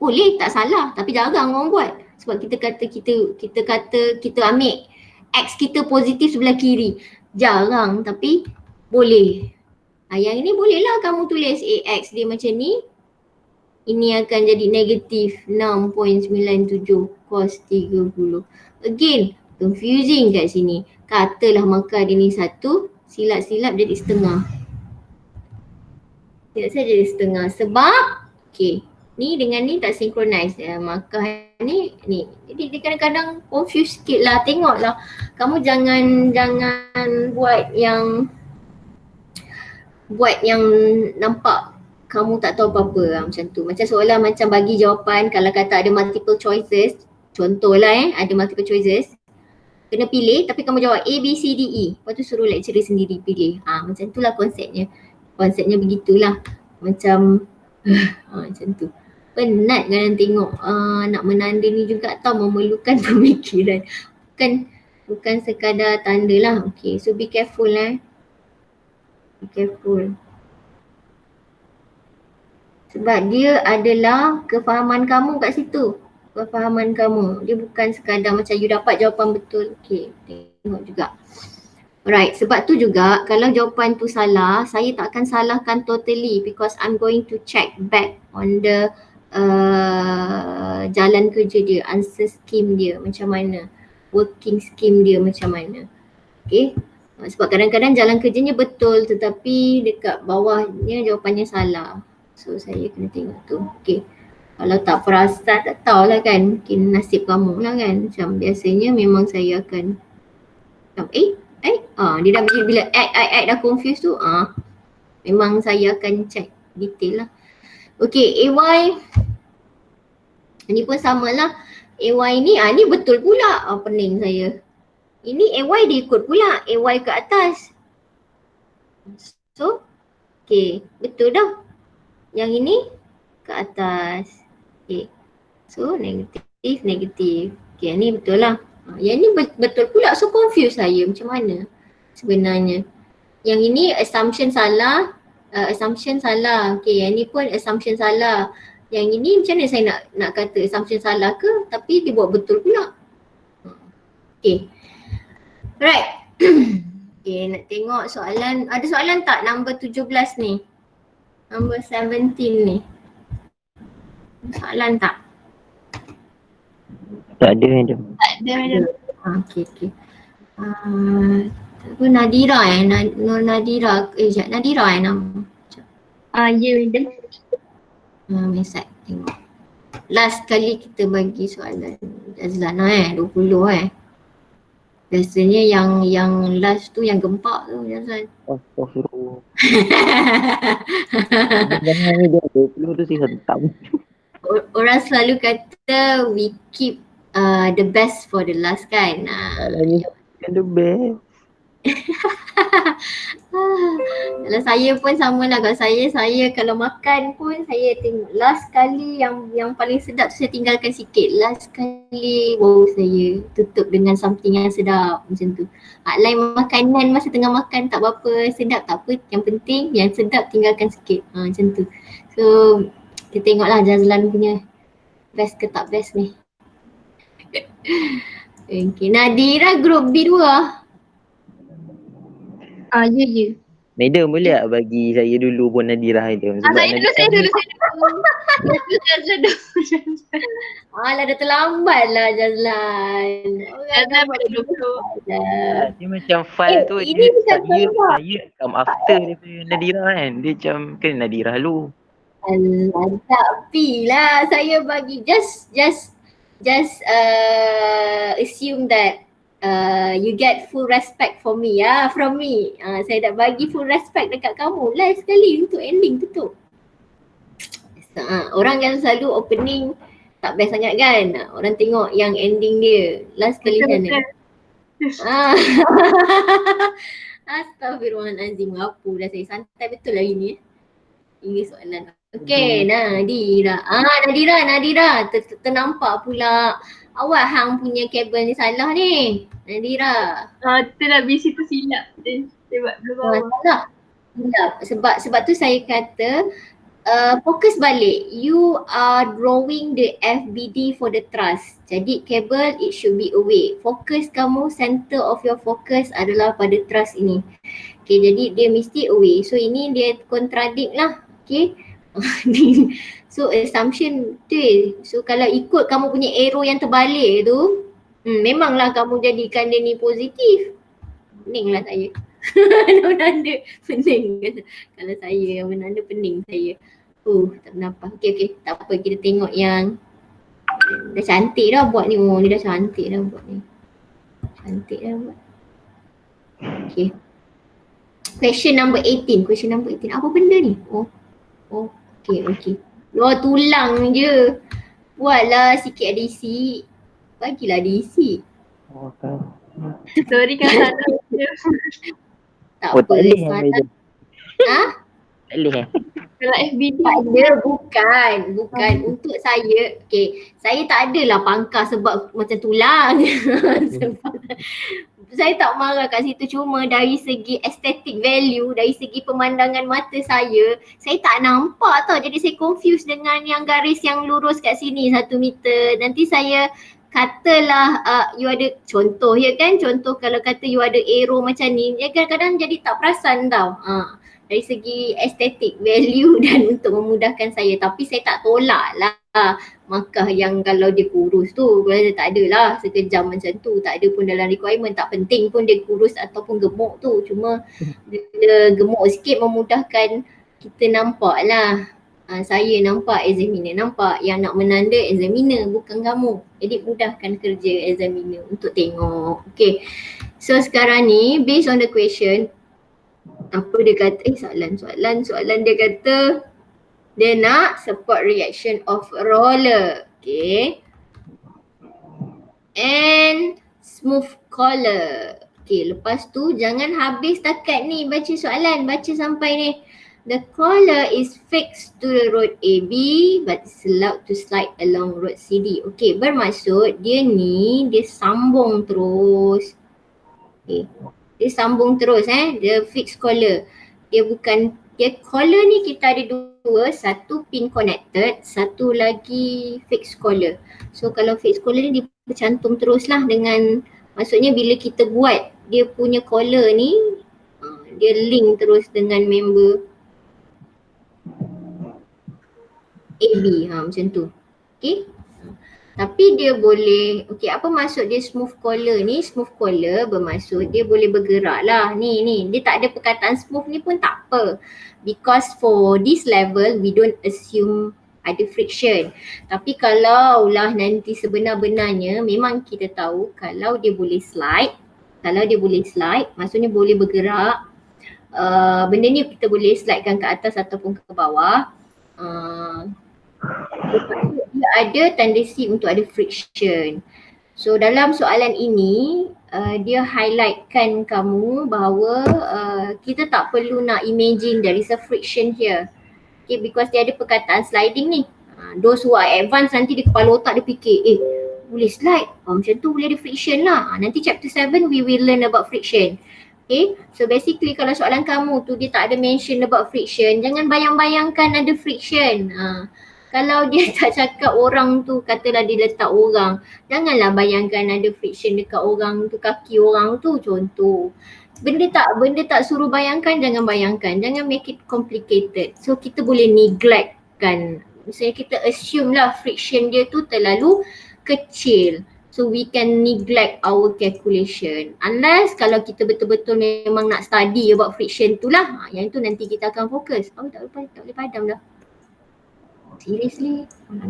Boleh, tak salah, tapi jarang orang buat. Sebab kita ambil X kita positif sebelah kiri. Jarang, tapi boleh. Yang ini bolehlah kamu tulis AX dia macam ni. Ini akan jadi negatif 6.97 cos 30. Again, confusing kat sini. Katalah markah dia ni 1, silap-silap jadi setengah. Silap saya jadi setengah sebab, okay, ni dengan ni tak synchronize. Markah ni. Jadi dia kadang-kadang confuse sikit lah. Tengoklah. Kamu jangan buat yang nampak kamu tak tahu apa-apa macam tu. Macam seolah macam bagi jawapan, kalau kata ada multiple choices, contohlah ada multiple choices. Kena pilih tapi kamu jawab A, B, C, D, E. Lepas tu suruh lecturer sendiri pilih. Macam tu lah konsepnya. Konsepnya begitulah. Macam macam tu. Penat kan tengok nak menanda ni juga tau, memerlukan pemikiran. Bukan sekadar tanda lah. Okay, so be careful Be careful. Sebab dia adalah kefahaman kamu kat situ. Kefahaman kamu. Dia bukan sekadar macam you dapat jawapan betul. Okay, tengok juga. Alright, sebab tu juga kalau jawapan tu salah, saya tak akan salahkan totally because I'm going to check back on the jalan kerja dia, answer scheme dia macam mana, working scheme dia macam mana. Okay, sebab kadang-kadang jalan kerjanya betul tetapi dekat bawahnya jawapannya salah. So saya kena tengok tu. Okay, kalau tak perasan tak tahulah kan, mungkin nasib kamu lah kan. Macam biasanya memang saya akan dia dah bila act dah confused tu, memang saya akan check detail lah. Okay, AY ni pun samalah. AY ni ni betul pula. Pening saya. Ini AY dia ikut pula. AY ke atas. So, okay, betul dah. Yang ini ke atas. Okay. So, negatif. Okay, ni betul lah. Yang ni betul pula. So, confused saya macam mana sebenarnya. Yang ini assumption salah. Okay, yang ni pun assumption salah. Yang ini macam mana saya nak kata assumption salah ke, tapi dia buat betul pula. Okay. Right. Okay, nak tengok soalan. Ada soalan tak number 17 ni? Number 17 ni. Soalan tak? Tak ada madam. Okay. Nadira Nur Nadira. Nadira nama. Ya madam. Mesej tengok. Last kali kita bagi soalan Jazlana 20 Biasanya yang last tu yang gempak tu Jazlan. Astagfirullah. Jangan ni dia 20 tu sih hentam. Orang selalu kata we keep the best for the last kan. The best. Kalau saya pun samalah. Kalau saya kalau makan pun saya tengok last kali yang paling sedap tu saya tinggalkan sikit. Last kali saya tutup dengan something yang sedap macam tu. Lain makanan masa tengah makan tak berapa sedap, tak apa, yang penting yang sedap tinggalkan sikit. Macam tu. So kita tengoklah Jazlan punya best ke tak best ni. Okay, Nadira group B2 Ya. Madam boleh tak bagi saya dulu pun Nadira itu? Saya dulu. Alah dah terlambat lah Jazlan. Jazlan pada 20. Dia macam file tu ini dia bukan saya come after daripada Nadira kan. Dia macam kan Nadira dulu. Alah tapi lah saya bagi just assume that you get full respect for me from me. Saya dah bagi full respect dekat kamu. Last sekali untuk ending tutup. Orang kan selalu opening tak best sangat kan. Orang tengok yang ending dia. Last sekali sana. Astaghfirullahaladzim. Apa dah saya santai betul lagi ni. Ini soalan. Okay, Nadira. Nadira. Ternampak pula. Awak hang punya kabel ni salah ni. Nadira. Itulah BC tu silap. Sebab belum salah. Sebab tu saya kata fokus balik. You are drawing the FBD for the truss. Jadi kabel it should be away. Fokus kamu, center of your focus adalah pada truss ini. Okay, jadi dia mesti away. So ini dia contradict lah. Okay. So assumption tu. So kalau ikut kamu punya arrow yang terbalik tu, memanglah kamu jadikan dia ni positif. Pening lah saya. Menanda pening. Kalau saya yang menanda pening saya. Tak kenapa. Okay. Tak apa, kita tengok yang dah cantik dah buat ni. Dia dah cantik dah buat ni. Cantik dah buat. Okay. Question number 18. Apa benda ni? Okay. Luar tulang je. Buatlah sikit edisi. Bagilah diisi. Oh, kan. Sorry Kak salah. Tak Oh, apa. tak boleh Salah. Medan. Ah? Tak boleh Kalau FBD Tak aku ada, bukan. Untuk saya, saya tak adalah pangkal sebab macam tulang. Sebab saya tak marah kat situ, cuma dari segi aesthetic value, dari segi pemandangan mata saya tak nampak tau. Jadi saya confuse dengan yang garis yang lurus kat sini 1 meter. Nanti saya katalah you ada contoh ya kan, contoh kalau kata you ada arrow macam ni, ya kadang-kadang jadi tak perasan tau. Dari segi aesthetic value dan untuk memudahkan saya, tapi saya tak tolak lah markah yang kalau dia kurus tu, kalau tak ada lah sekejam macam tu, tak ada pun dalam requirement, tak penting pun dia kurus ataupun gemuk tu, cuma bila gemuk sikit memudahkan kita nampak lah. Saya nampak, examiner nampak, yang nak menanda examiner bukan kamu, jadi mudahkan kerja examiner untuk tengok. Okay, so sekarang ni based on the question, apa dia kata, soalan dia kata dia nak support reaction of roller, okay, and smooth collar. Okay, lepas tu jangan habis takat ni baca soalan, baca sampai ni. The collar is fixed to the road AB but is allowed to slide along road CD. Okay, bermaksud dia ni dia sambung terus. Okay, dia sambung terus dia fixed collar. Dia bukan, dia collar ni kita ada dua, satu pin connected, satu lagi fixed collar. So kalau fixed collar ni dia bercantum terus lah dengan, maksudnya bila kita buat dia punya collar ni dia link terus dengan member AB macam tu. Okay, tapi dia boleh, okay, apa maksud dia smooth collar ni? Smooth collar bermaksud dia boleh bergerak lah. Ni dia tak ada perkataan smooth ni pun tak apa, because for this level we don't assume ada friction. Tapi kalau lah nanti sebenar-benarnya memang kita tahu kalau dia boleh slide, maksudnya boleh bergerak, benda ni kita boleh slidekan ke atas ataupun ke bawah, dia ada tendensi untuk ada friction. So dalam soalan ini dia highlightkan kamu bahawa kita tak perlu nak imagine there is a friction here. Okay, because dia ada perkataan sliding ni. Those who are advanced nanti di kepala otak dia fikir, boleh slide, macam tu boleh ada friction lah. Nanti chapter 7 we will learn about friction. Okay, so basically kalau soalan kamu tu dia tak ada mention about friction, jangan bayang-bayangkan ada friction. Kalau dia tak cakap orang tu, katalah dia letak orang, janganlah bayangkan ada friction dekat orang tu, kaki orang tu contoh. Benda tak suruh bayangkan, jangan bayangkan, jangan make it complicated. So kita boleh neglectkan, misalnya kita assume lah friction dia tu terlalu kecil. So we can neglect our calculation. Unless kalau kita betul-betul memang nak study about friction tu lah, yang tu nanti kita akan fokus. Tak boleh padam dah. Seriously,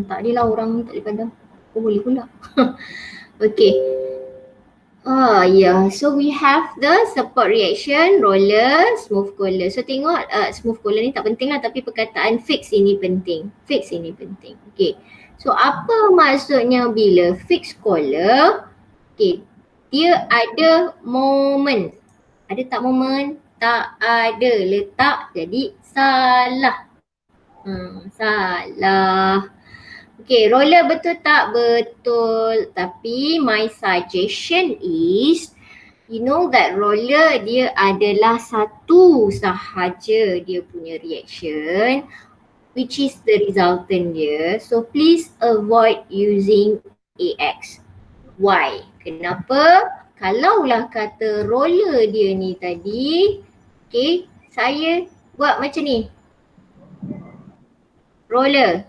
tak adalah orang ni tak boleh padam. Boleh pula. Okay. So we have the support reaction, roller, smooth collar. So tengok smooth collar ni tak penting lah, tapi perkataan fix ini penting. Okay. So apa maksudnya bila fix collar? Okay. Dia ada moment. Ada tak moment? Tak ada. Letak jadi salah. Salah. Okay, roller betul tak? Betul. Tapi my suggestion is, you know that roller dia adalah satu sahaja dia punya reaction, which is the resultant dia. So please avoid using AX. Why? Kenapa? Kalaulah kata roller dia ni tadi, okay, saya buat macam ni. Roller.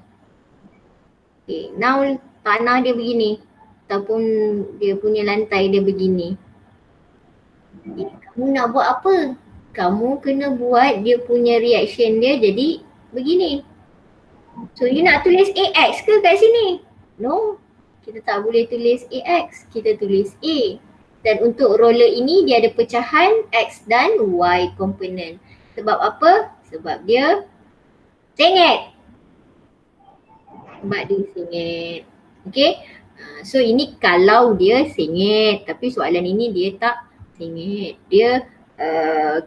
Okay, now tanah dia begini ataupun dia punya lantai dia begini. Kamu nak buat apa? Kamu kena buat dia punya reaction dia jadi begini. So you nak tulis AX ke kat sini? No, kita tak boleh tulis AX, kita tulis A. Dan untuk roller ini dia ada pecahan X dan Y component. Sebab apa? Sebab dia sengit. Okay, So ini kalau dia sengit, tapi soalan ini dia tak sengit. Dia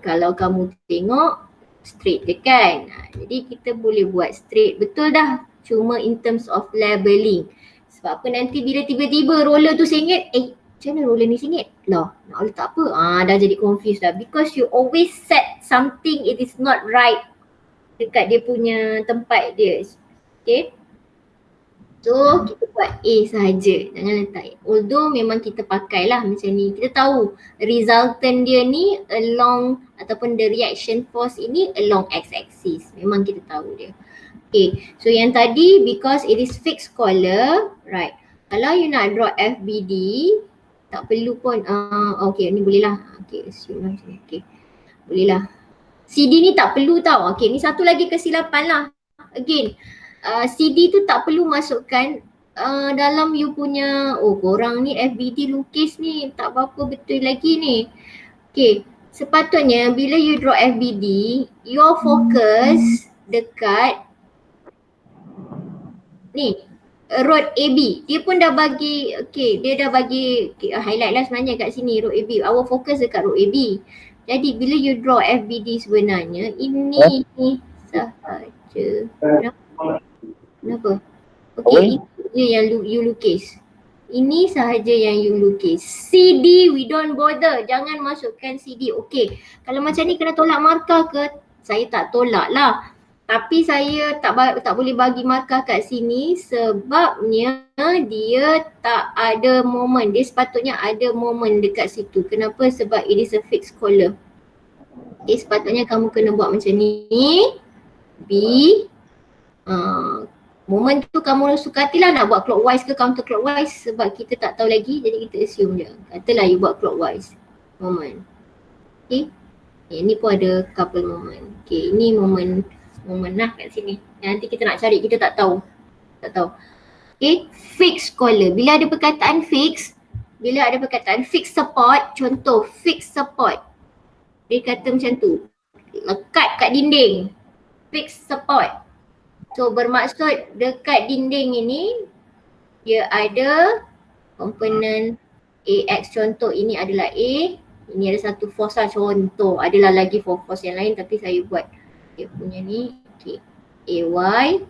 kalau kamu tengok straight je kan. Jadi kita boleh buat straight, betul dah. Cuma in terms of labeling. Sebab apa nanti bila tiba-tiba roller tu sengit, macam mana roller ni sengit? Lah, nak letak apa? Dah jadi confused dah. Because you always set something it is not right dekat dia punya tempat dia. Okay. So kita buat A sahaja, jangan letak A. Although memang kita pakai lah macam ni. Kita tahu resultant dia ni along ataupun the reaction force ini along x-axis. Memang kita tahu dia. Okay, so yang tadi because it is fixed collar, right. Kalau you nak draw FBD, tak perlu pun, okay ni boleh lah. Okay, assume lah macam ni. Okay, boleh lah. CD ni tak perlu tau. Okay, ni satu lagi kesilapan lah. Again, CD tu tak perlu masukkan dalam you punya, korang ni FBD lukis ni tak apa-apa betul lagi ni. Okay, sepatutnya bila you draw FBD, your focus dekat ni, road AB. Dia pun dah bagi, okay, dia dah bagi highlight lah sebenarnya kat sini road AB. Our focus dekat road AB. Jadi bila you draw FBD sebenarnya, ini sahaja. Kenapa? Okay, itu je yang you lukis. Ini sahaja yang you lukis. CD, we don't bother. Jangan masukkan CD. Okay, kalau macam ni kena tolak markah ke? Saya tak tolak lah. Tapi saya tak boleh bagi markah kat sini sebabnya dia tak ada moment. Dia sepatutnya ada moment dekat situ. Kenapa? Sebab it is a fixed collar. Okay, sepatutnya kamu kena buat macam ni. B. Moment tu kamu sukatilah nak buat clockwise ke counter clockwise sebab kita tak tahu lagi, jadi kita assume je. Katalah you buat clockwise moment. Okay. Ini pun ada couple moment. Okay, ini moment lah kat sini. Nanti kita nak cari, kita tak tahu. Okay, fixed collar. Bila ada perkataan fix support, contoh fix support. Dia kata macam tu, lekat kat dinding, fix support. So bermaksud dekat dinding ini dia ada komponen AX, contoh ini adalah A, ini ada satu force lah contoh, adalah lagi force yang lain tapi saya buat dia punya ni. Okay, AY,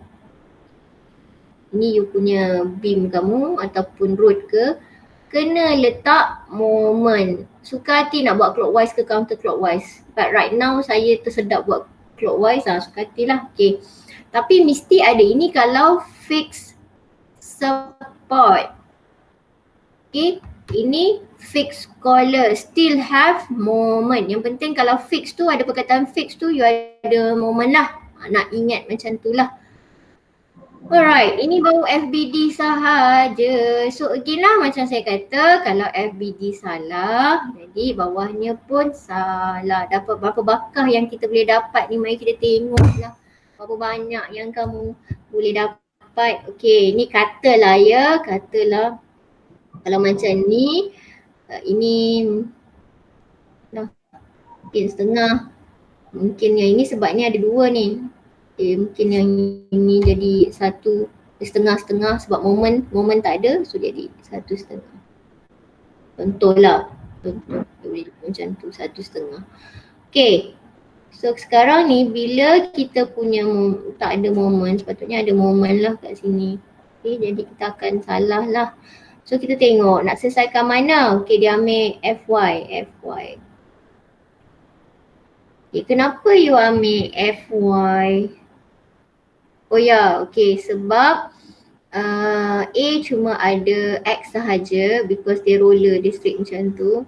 ini you punya beam kamu ataupun road ke, kena letak moment. Suka hati nak buat clockwise ke counter clockwise, but right now saya tersedak buat clockwise lah, suka hatilah. Okay, tapi mesti ada ini kalau fix support. Okay, ini fix collar, still have moment. Yang penting kalau fix tu ada perkataan fix tu you ada moment lah. Nak ingat macam tu lah. Alright, ini baru FBD sahaja. So again lah macam saya kata, kalau FBD salah, jadi bawahnya pun salah. Dapat berapa bakah yang kita boleh dapat ni, mari kita tengok lah. Berapa banyak yang kamu boleh dapat. Okay, ni katalah ya, katalah kalau macam ni, ini mungkin setengah. Mungkin yang ini sebab ni ada dua ni. Okay, mungkin yang ini jadi satu setengah-setengah sebab moment tak ada, so jadi 1/2. Contoh lah, contoh macam tu 1/2. Okay, so sekarang ni bila kita punya tak ada moment, sepatutnya ada moment lah kat sini. Okay, jadi kita akan salah lah. So kita tengok nak selesaikan mana. Okay, dia ambil FY. Okay, kenapa you ambil FY? Oh ya, okay, sebab A cuma ada X sahaja because dia roller, dia straight macam tu.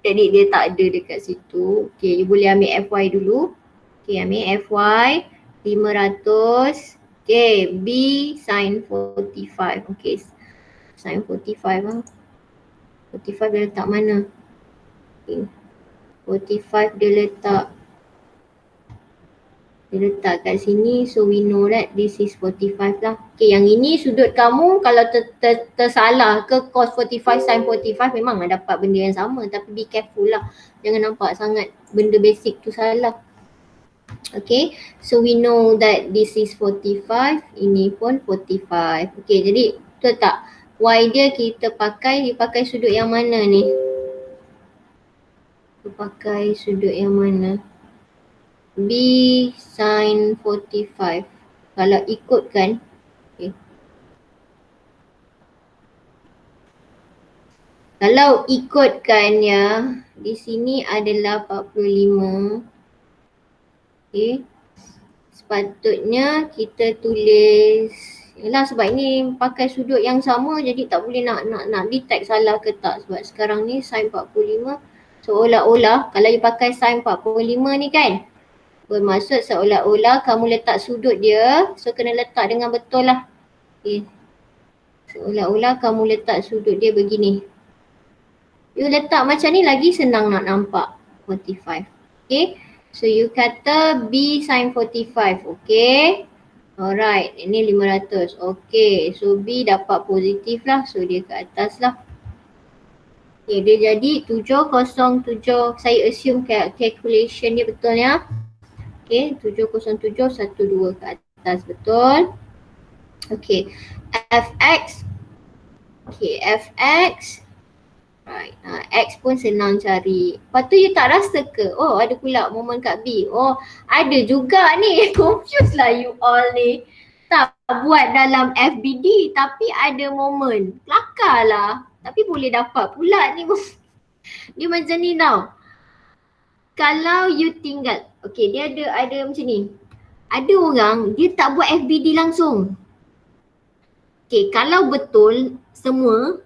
Jadi dia tak ada dekat situ. Okay, you boleh ambil FY dulu. Okay, ambil FY 500. Okay, B sin 45. Okay, sin 45 lah. 45 dia letak mana? Okay. 45 dia letak kat sini, so we know that this is 45 lah. Okay, yang ini sudut kamu kalau tersalah ke cos 45 sin 45 memang dapat benda yang sama, tapi be careful lah, jangan nampak sangat benda basic tu salah. Okay, so we know that this is 45, ini pun 45. Okay, jadi betul tak? Y dia kita pakai sudut yang mana ni? Kita pakai sudut yang mana? B sin 45. Kalau ikutkan, okay. Kalau ikutkan ya, di sini adalah 45. Okay. Sepatutnya kita tulis, yalah sebab ini pakai sudut yang sama jadi tak boleh nak detect salah ke tak. Sebab sekarang ni sin 45 seolah-olah kalau you pakai sin 45 ni kan, bermaksud seolah-olah kamu letak sudut dia, so kena letak dengan betul lah. Okay. Seolah-olah kamu letak sudut dia begini. You letak macam ni lagi senang nak nampak 45. Okay. So you kata B sin 45. Okay. Alright. Ini 500. Okay. So B dapat positif lah. So dia ke atas lah. Okay. Dia jadi 707. Saya assume calculation dia betul ya. Okay. 70712 ke atas. Betul. Okay. Fx. Okay. Fx. Right. X pun senang cari. Lepas tu you tak rasa ke? Oh ada pula moment kat B. Oh ada juga ni. Confused lah you all ni. Tak buat dalam FBD tapi ada moment. Kelakar lah. Tapi boleh dapat pula ni. Dia macam ni tau. Kalau you tinggal. Okay dia ada macam ni. Ada orang dia tak buat FBD langsung. Okay kalau betul semua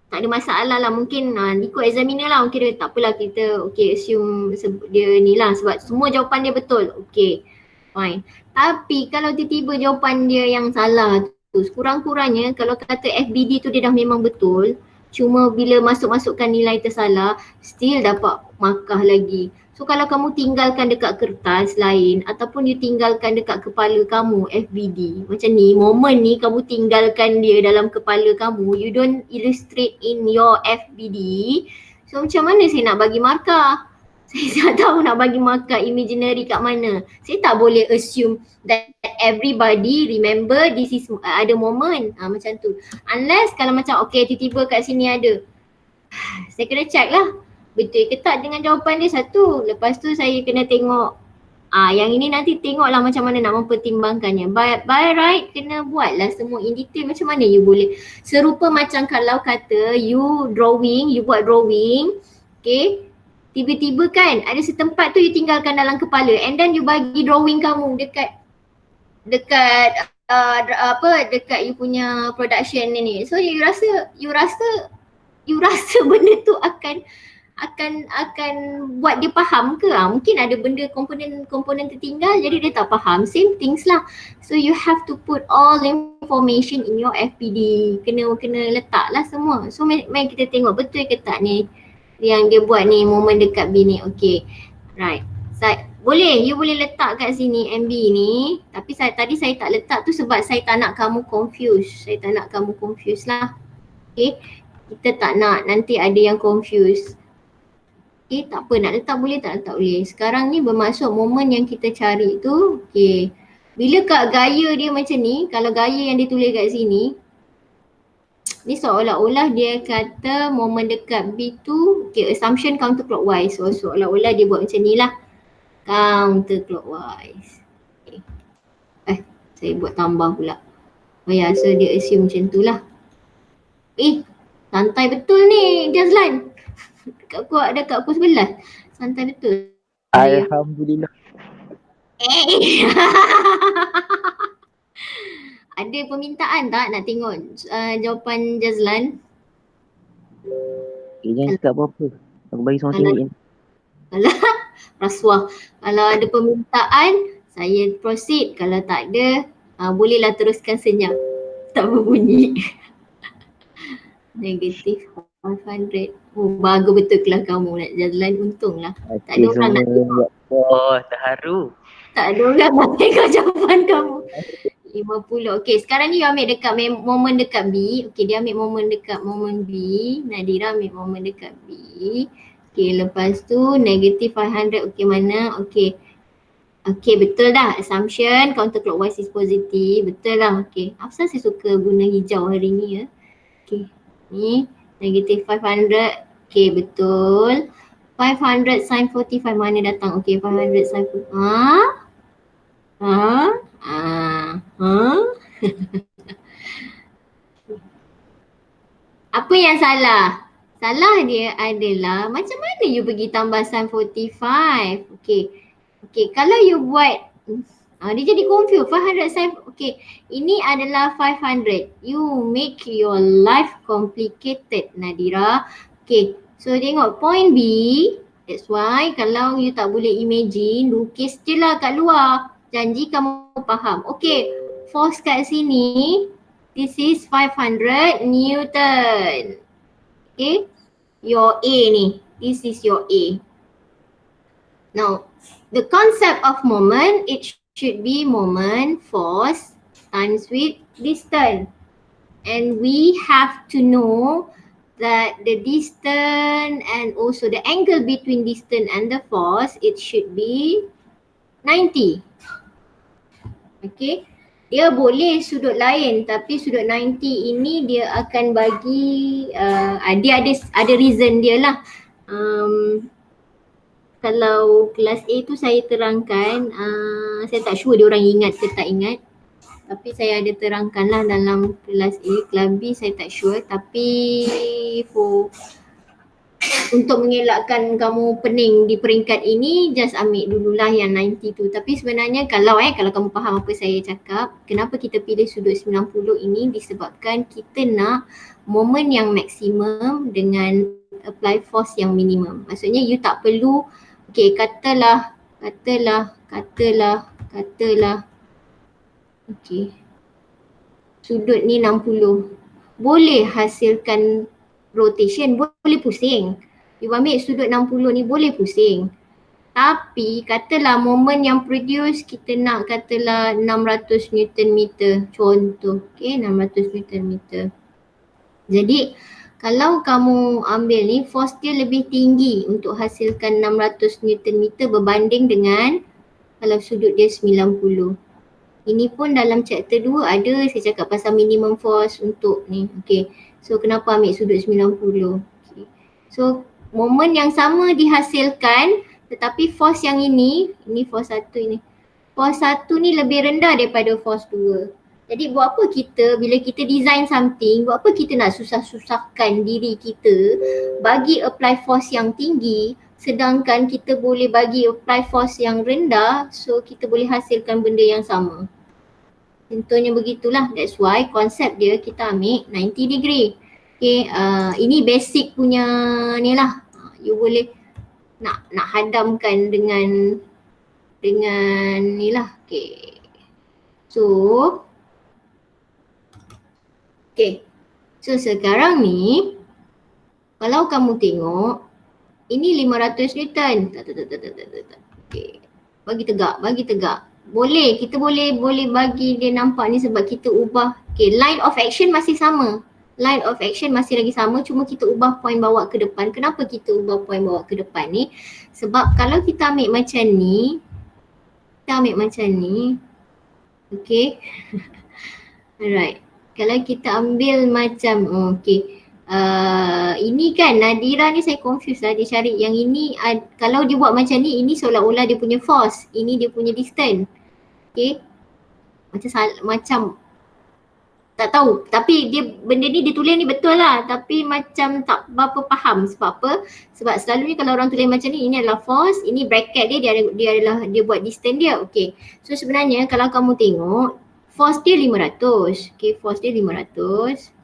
tak ada masalah lah, mungkin ikut examiner lah, mungkin dia tak apalah kita assume dia ni lah sebab semua jawapan dia betul. Okay, fine. Tapi kalau tiba-tiba jawapan dia yang salah tu, kurang-kurangnya kalau kata FBD tu dia dah memang betul, cuma bila masukkan nilai tersalah, still dapat markah lagi. So kalau kamu tinggalkan dekat kertas lain ataupun you tinggalkan dekat kepala kamu FBD, macam ni, moment ni kamu tinggalkan dia dalam kepala kamu, you don't illustrate in your FBD. So macam mana saya nak bagi markah? Saya tak tahu nak bagi markah imaginary kat mana. Saya tak boleh assume that everybody remember this is ada moment macam tu. Unless kalau macam tiba-tiba kat sini ada. Saya kena check lah. Betul ke tak dengan jawapan dia satu. Lepas tu saya kena tengok yang ini nanti tengoklah macam mana nak mempertimbangkannya. By right kena buatlah semua in detail macam mana you boleh. Serupa macam kalau kata you buat drawing, okay. Tiba-tiba kan ada setempat tu you tinggalkan dalam kepala and then you bagi drawing kamu dekat dekat you punya production ni. So you rasa benda tu akan buat dia faham ke? Mungkin ada benda komponen tertinggal jadi dia tak faham. Same things lah. So you have to put all information in your FPD. Kena letak lah semua. So mari kita tengok betul ke tak ni yang dia buat ni moment dekat B ni. Okay. Right. You boleh letak kat sini MB ni. Tapi tadi saya tak letak tu sebab saya tak nak kamu confuse. Saya tak nak kamu confuse lah. Okay. Kita tak nak nanti ada yang confuse. Okay, tak apa nak letak boleh, tak letak boleh. Sekarang ni bermaksud momen yang kita cari tu, okay. Bila kat gaya dia macam ni, kalau gaya yang dia tulis kat sini, ni seolah-olah dia kata momen dekat B tu, okay, assumption counterclockwise. So seolah-olah dia buat macam ni lah. Counterclockwise. Okay. Saya buat tambah pula. Oh ya, so dia assume macam tu lah. Santai betul ni Jazlan. Dekat pukul 11. Santai betul. Alhamdulillah. Ada permintaan tak nak tengok jawapan Jazlan? Jangan cakap apa-apa. Aku bagi seorang tengok. Alah, rasuah. Kalau ada permintaan, saya proceed. Kalau tak ada, bolehlah teruskan senyap. Tak berbunyi. Negatif 500. Oh, bagus betul kelas kamu nak jalan, untunglah. Tak ada orang nak tengok. Oh, terharu. Tak ada orang nak tengok jawapan kamu. 50. Okay, sekarang ni you ambil dekat momen dekat B. Okay, dia ambil momen dekat momen B. Nadira ambil momen dekat B. Okay, lepas tu negative 500. Okay, mana? Okay. Okay, betul dah. Assumption counterclockwise is positive. Betul lah. Okay. Apasal saya suka guna hijau hari ni ya? Okay, ni negative 500. Okay, betul. 500 sin 45 mana datang? Okay, 500 sin 45. Apa yang salah? Salah dia adalah macam mana you pergi tambah sin 45? Okay, kalau you buat dia jadi confused. 500 sin, okay, ini adalah 500. You make your life complicated, Nadira. Okay, so tengok point B. That's why kalau you tak boleh imagine, lukis je lah kat luar. Janji kamu faham. Okay, force kat sini. This is 500 Newton. Okay, your A ni. This is your A. Now, the concept of moment, it should be moment, force times with distance. And we have to know that the distance and also the angle between distance and the force, it should be 90. Okay. Dia boleh sudut lain tapi sudut 90 ini dia akan bagi dia ada reason dia lah. Kalau kelas A tu saya terangkan, saya tak sure dia orang ingat ke tak ingat. Tapi saya ada terangkan lah dalam kelas A. Kelas B saya tak sure, tapi untuk mengelakkan kamu pening di peringkat ini, just ambil dululah yang 90 tu. Tapi sebenarnya kalau kamu faham apa saya cakap, kenapa kita pilih sudut 90 ini disebabkan kita nak moment yang maksimum dengan apply force yang minimum. Maksudnya you tak perlu, okay, katalah okay, sudut ni 60. Boleh hasilkan rotation, boleh pusing. You ambil sudut 60 ni boleh pusing. Tapi katalah moment yang produce kita nak katalah 600 Newton meter contoh. Okay, 600 Newton meter. Jadi kalau kamu ambil ni force dia lebih tinggi untuk hasilkan 600 Newton meter berbanding dengan kalau sudut dia 90. Ini pun dalam chapter 2 ada saya cakap pasal minimum force untuk ni. Okay, so kenapa ambil sudut 90? Okay. So moment yang sama dihasilkan tetapi force yang ini force 1 ini. Force 1 ni lebih rendah daripada force 2. Jadi buat apa kita bila kita design something, buat apa kita nak susah-susahkan diri kita bagi apply force yang tinggi sedangkan kita boleh bagi apply force yang rendah so kita boleh hasilkan benda yang sama. Contohnya begitulah. That's why konsep dia kita ambil 90 degree. Okay, ini basic punya ni lah. You boleh nak hadamkan dengan ni lah. Okay. So sekarang ni kalau kamu tengok ini 500 Newton. Okay. Bagi tegak. Kita boleh bagi dia nampak ni sebab kita ubah. Okay, line of action masih sama. Line of action masih lagi sama, cuma kita ubah point bawa ke depan. Kenapa kita ubah point bawa ke depan ni? Sebab kalau kita ambil macam ni, okay. Alright. Kalau kita ambil macam, ini kan Nadira ni saya confused lah, dia cari yang ini, kalau dia buat macam ni, ini seolah-olah dia punya force, ini dia punya distance. Okay. Macam tak tahu, tapi benda ni dia tulis ni betul lah, tapi macam tak berapa faham. Sebab apa? Sebab selalunya kalau orang tulis macam ni, ini adalah force, ini bracket dia buat distance dia. Okay, so sebenarnya kalau kamu tengok force dia 500. Okay, force dia 500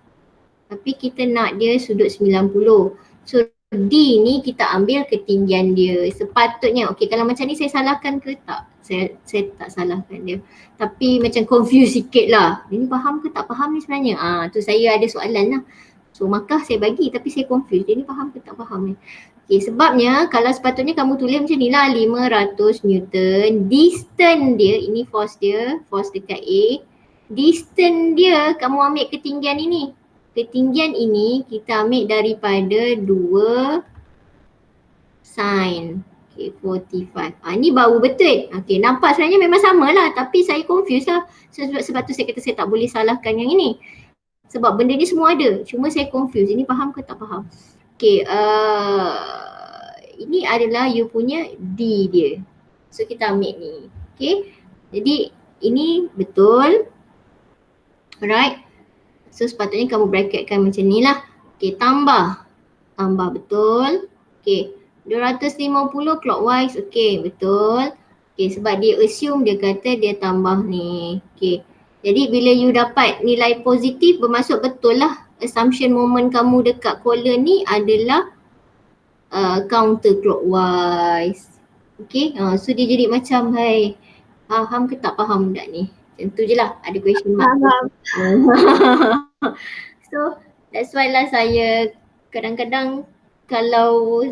tapi kita nak dia sudut 90. So D ni kita ambil ketinggian dia. Sepatutnya, okay, kalau macam ni saya salahkan ke tak? Saya tak salahkan dia. Tapi macam confused sikit lah. Dia ni faham ke tak faham ni sebenarnya? Tu saya ada soalan lah. So maka saya bagi tapi saya confused. Dia ni faham ke tak faham ni? Okay, sebabnya kalau sepatutnya kamu tulis macam ni lah, 500 Newton. Distance dia, ini force dia, force dekat A. Distance dia kamu ambil ketinggian ini. Ketinggian ini kita ambil daripada 2 sin. Okay, 45. Ni baru betul. Okay, nampak sebenarnya memang sama lah tapi saya confused lah. Sebab tu saya kata saya tak boleh salahkan yang ini. Sebab benda ni semua ada. Cuma saya confuse. Ini faham ke tak faham? Okay, ini adalah you punya D dia. So kita ambil ni. Okay. Jadi ini betul. Alright. So sepatutnya kamu bracketkan macam ni lah. Okay, tambah. Tambah betul. Okay. 250 clockwise. Okay, betul. Okay, sebab dia assume dia kata dia tambah ni. Okay. Jadi bila you dapat nilai positif bermaksud betul lah assumption moment kamu dekat column ni adalah counterclockwise. Okay, so dia jadi macam hai, faham ke tak faham budak ni? Macam tu je lah, ada question mark. So that's why lah saya kadang-kadang kalau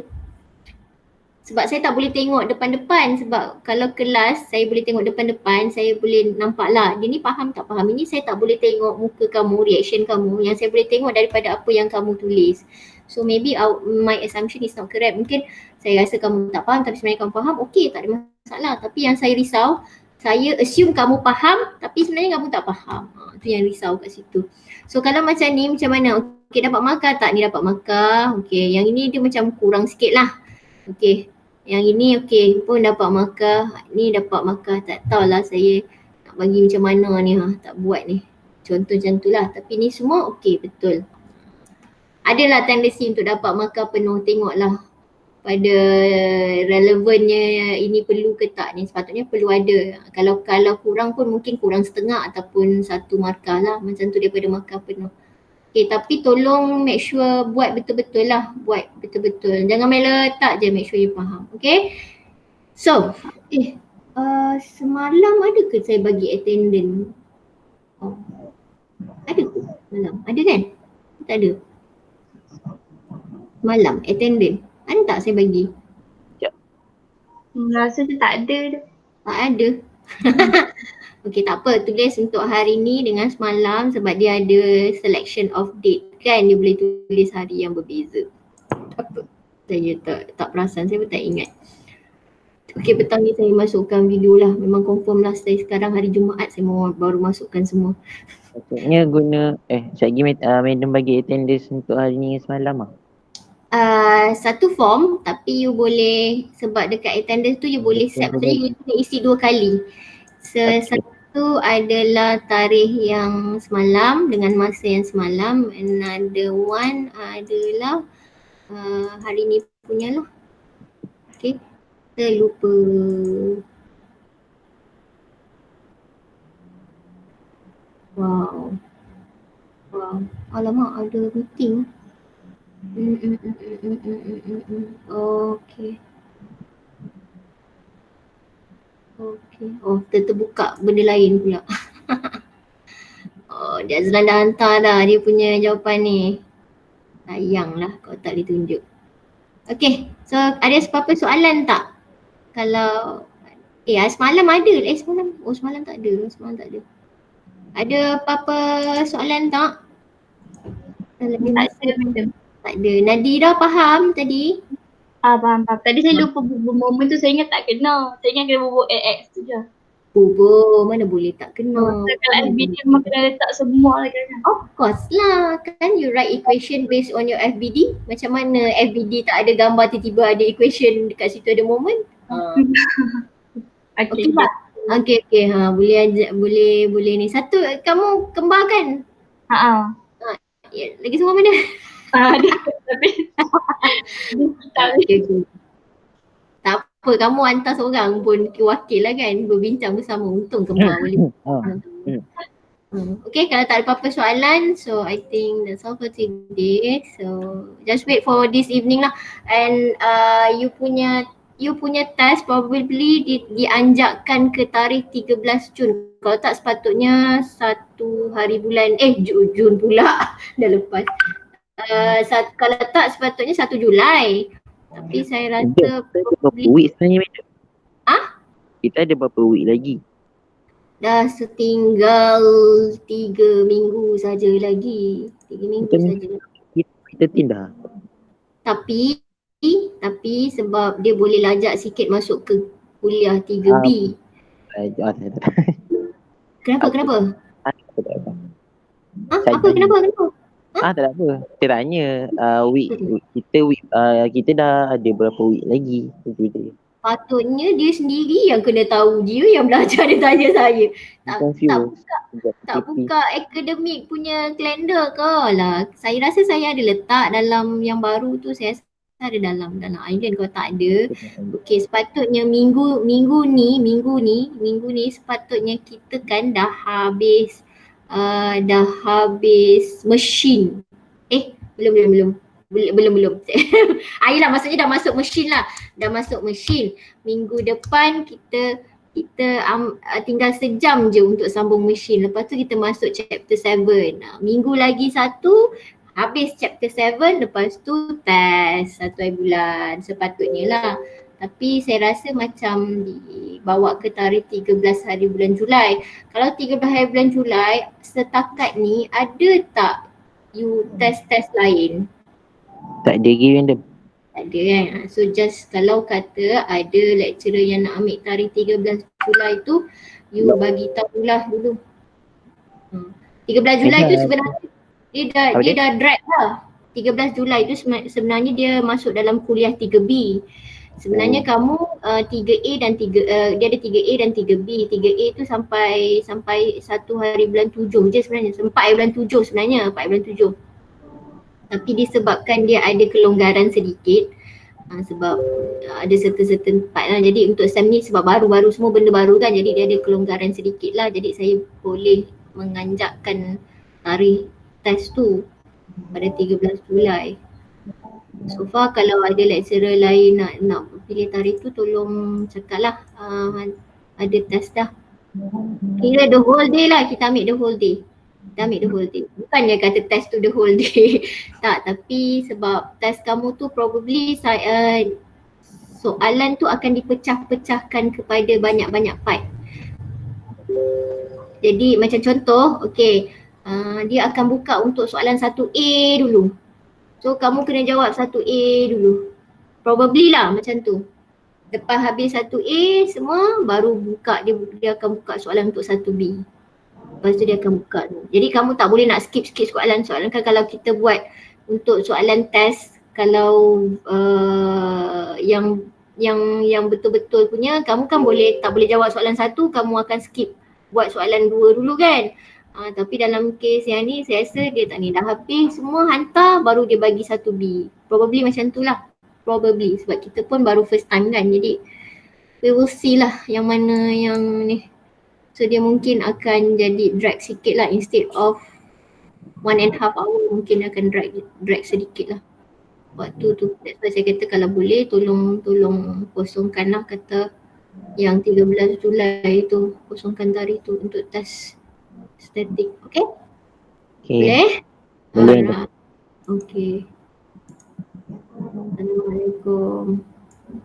sebab saya tak boleh tengok depan-depan, sebab kalau kelas saya boleh tengok depan-depan, saya boleh nampak lah dia ni faham tak faham. Ini saya tak boleh tengok muka kamu, reaction kamu. Yang saya boleh tengok daripada apa yang kamu tulis. So maybe my assumption is not correct. Mungkin saya rasa kamu tak faham tapi sebenarnya kamu faham, okay, tak ada masalah. Tapi yang saya risau, saya assume kamu faham tapi sebenarnya kamu tak faham. Itu yang risau kat situ. So kalau macam ni macam mana? Okay, dapat markah tak? Ni dapat markah. Okay, yang ini dia macam kurang sikit lah. Okay, yang ini okay pun dapat markah. Ni dapat markah, tak tahulah saya nak bagi macam mana ni, tak buat ni. Contoh macam tu lah. Tapi ni semua okay, betul. Adalah tendency untuk dapat markah penuh, tengoklah pada relevannya ini perlu ke tak ni. Sepatutnya perlu ada. Kalau kurang pun mungkin kurang setengah ataupun satu markah lah. Macam tu daripada markah penuh. Okay, tapi tolong make sure buat betul-betul lah. Buat betul-betul. Jangan main letak je, make sure you faham. Okay. So, semalam ada ke saya bagi attendance? Oh. Ada ke semalam? Ada kan? Tak ada. Semalam attendance. Ada tak saya bagi? Rasa dia tak ada dah. Tak ada. Okay, tak apa, tulis untuk hari ni dengan semalam sebab dia ada selection of date kan, dia boleh tulis hari yang berbeza. Tak apa, saya tak perasan, saya pun tak ingat. Okay, petang ni saya masukkan video lah, memang confirm lah saya sekarang hari Jumaat saya baru masukkan semua. Maksudnya guna, sekejap lagi madam bagi attendance untuk hari ni semalam lah. Satu form tapi you boleh, sebab dekat attendance tu you boleh set, maksudnya you boleh isi 2 kali. Satu adalah tarikh yang semalam dengan masa yang semalam. Another one adalah hari ni punya lah. Okay, kita lupa. Wow. Alamak, ada meeting. Okay. Oh, terbuka benda lain pula. Oh, dia Azlan dah hantar dah dia punya jawapan ni. Sayanglah kalau tak ditunjuk. Okay, so ada apa-apa soalan tak? Kalau semalam ada. Semalam tak ada. Ada apa-apa soalan tak? Tak ada, madam. Tak ada. Nadira faham tadi? Faham. Tadi saya lupa momen tu, saya ingat tak kena. Saya ingat kena bubuk AX tu je. Mana boleh tak kena. Kalau FBD memang kena letak semua lah kan. Of course lah. Kan you write equation based on your FBD. Macam mana FBD tak ada gambar tiba-tiba ada equation dekat situ ada moment? Okay tak? Okay. Boleh ni. Satu kamu kembar kan? Lagi semua mana? Ada tapi okay. Tak apa, kamu hantar seorang pun wakil lah kan, berbincang bersama, untung kembar boleh. Okay, kalau tak ada apa-apa soalan, so I think that's all for today. So just wait for this evening lah. And you punya test probably dianjakkan ke tarikh 13 Jun. Kalau tak sepatutnya 1 hari bulan, Jun pula dah lepas. Kalau tak sepatutnya 1 Julai. Tapi saya rasa berapa week sebenarnya madam? Kita ada berapa week lagi? Dah setinggal 3 minggu saja lagi. 3 minggu saja. Kita tindak. Tapi sebab dia boleh lajak sikit masuk ke kuliah 3B. Kenapa? Apa? Kenapa? Tak ada apa. Kita tanya kita dah ada berapa week lagi. Itu dia. Patutnya dia sendiri yang kena tahu, dia yang belajar dia tanya saya. Tak buka akademik punya kalender ke lah. Saya rasa saya ada letak dalam yang baru tu, saya rasa ada dalam island. Kalau tak ada, okey, sepatutnya minggu ni sepatutnya kita kan dah habis mesin. Belum. Ayolah, maksudnya dah masuk mesin lah. Dah masuk mesin. Minggu depan kita tinggal sejam je untuk sambung mesin. Lepas tu kita masuk chapter 7. Minggu lagi satu habis chapter 7, lepas tu test 1 hari bulan sepatutnya lah. Tapi saya rasa macam dibawa ke tarikh 13 hari bulan Julai. Kalau 13 hari bulan Julai, setakat ni ada tak you test-test lain? Tak ada lagi random. Tak ada kan. So just kalau kata ada lecturer yang nak ambil tarikh 13 Julai tu, you bagi tahulah dulu. 13 Julai tu sebenarnya dia dah drag lah. 13 Julai tu sebenarnya dia masuk dalam kuliah 3B. Sebenarnya kamu 3A dan 3 dia ada 3A dan 3B. 3A tu sampai 1 hari bulan 7 je sebenarnya. 4 hari bulan 7 sebenarnya, 4 hari bulan 7. Tapi disebabkan dia ada kelonggaran sedikit, sebab ada certain part lah. Jadi untuk SEM ni sebab baru-baru semua benda baru kan, jadi dia ada kelonggaran sedikit lah. Jadi saya boleh menganjakkan tarikh test tu pada 13 Julai. So far kalau ada lecturer lain nak pilih tarikh tu, tolong cakap lah ada test dah. Kira the whole day lah, kita ambil the whole day. Bukannya kata test tu the whole day. Tak, tapi sebab test kamu tu probably soalan tu akan dipecah-pecahkan kepada banyak-banyak part. Jadi macam contoh, dia akan buka untuk soalan 1A dulu. So kamu kena jawab 1A dulu. Probably lah macam tu. Lepas habis 1A semua, baru buka, dia akan buka soalan untuk 1B. Lepas tu dia akan buka tu. Jadi kamu tak boleh nak skip soalan kan. Kalau kita buat untuk soalan test, kalau yang betul-betul punya, kamu kan tak boleh jawab soalan 1, kamu akan skip buat soalan 2 dulu kan. Tapi dalam kes yang ni saya rasa dia tak ni, dah habis semua hantar baru dia bagi 1B. Probably macam tu lah. Probably sebab kita pun baru first time kan, jadi we will see lah yang mana yang ni. So dia mungkin akan jadi drag sikit lah, instead of 1.5 hour mungkin akan drag sedikit lah waktu tu. That's why saya kata kalau boleh tolong kosongkan lah, kata yang 13 Julai tu, kosongkan tarikh tu untuk test statik. Okay? Boleh? Boleh. Okay. Assalamualaikum.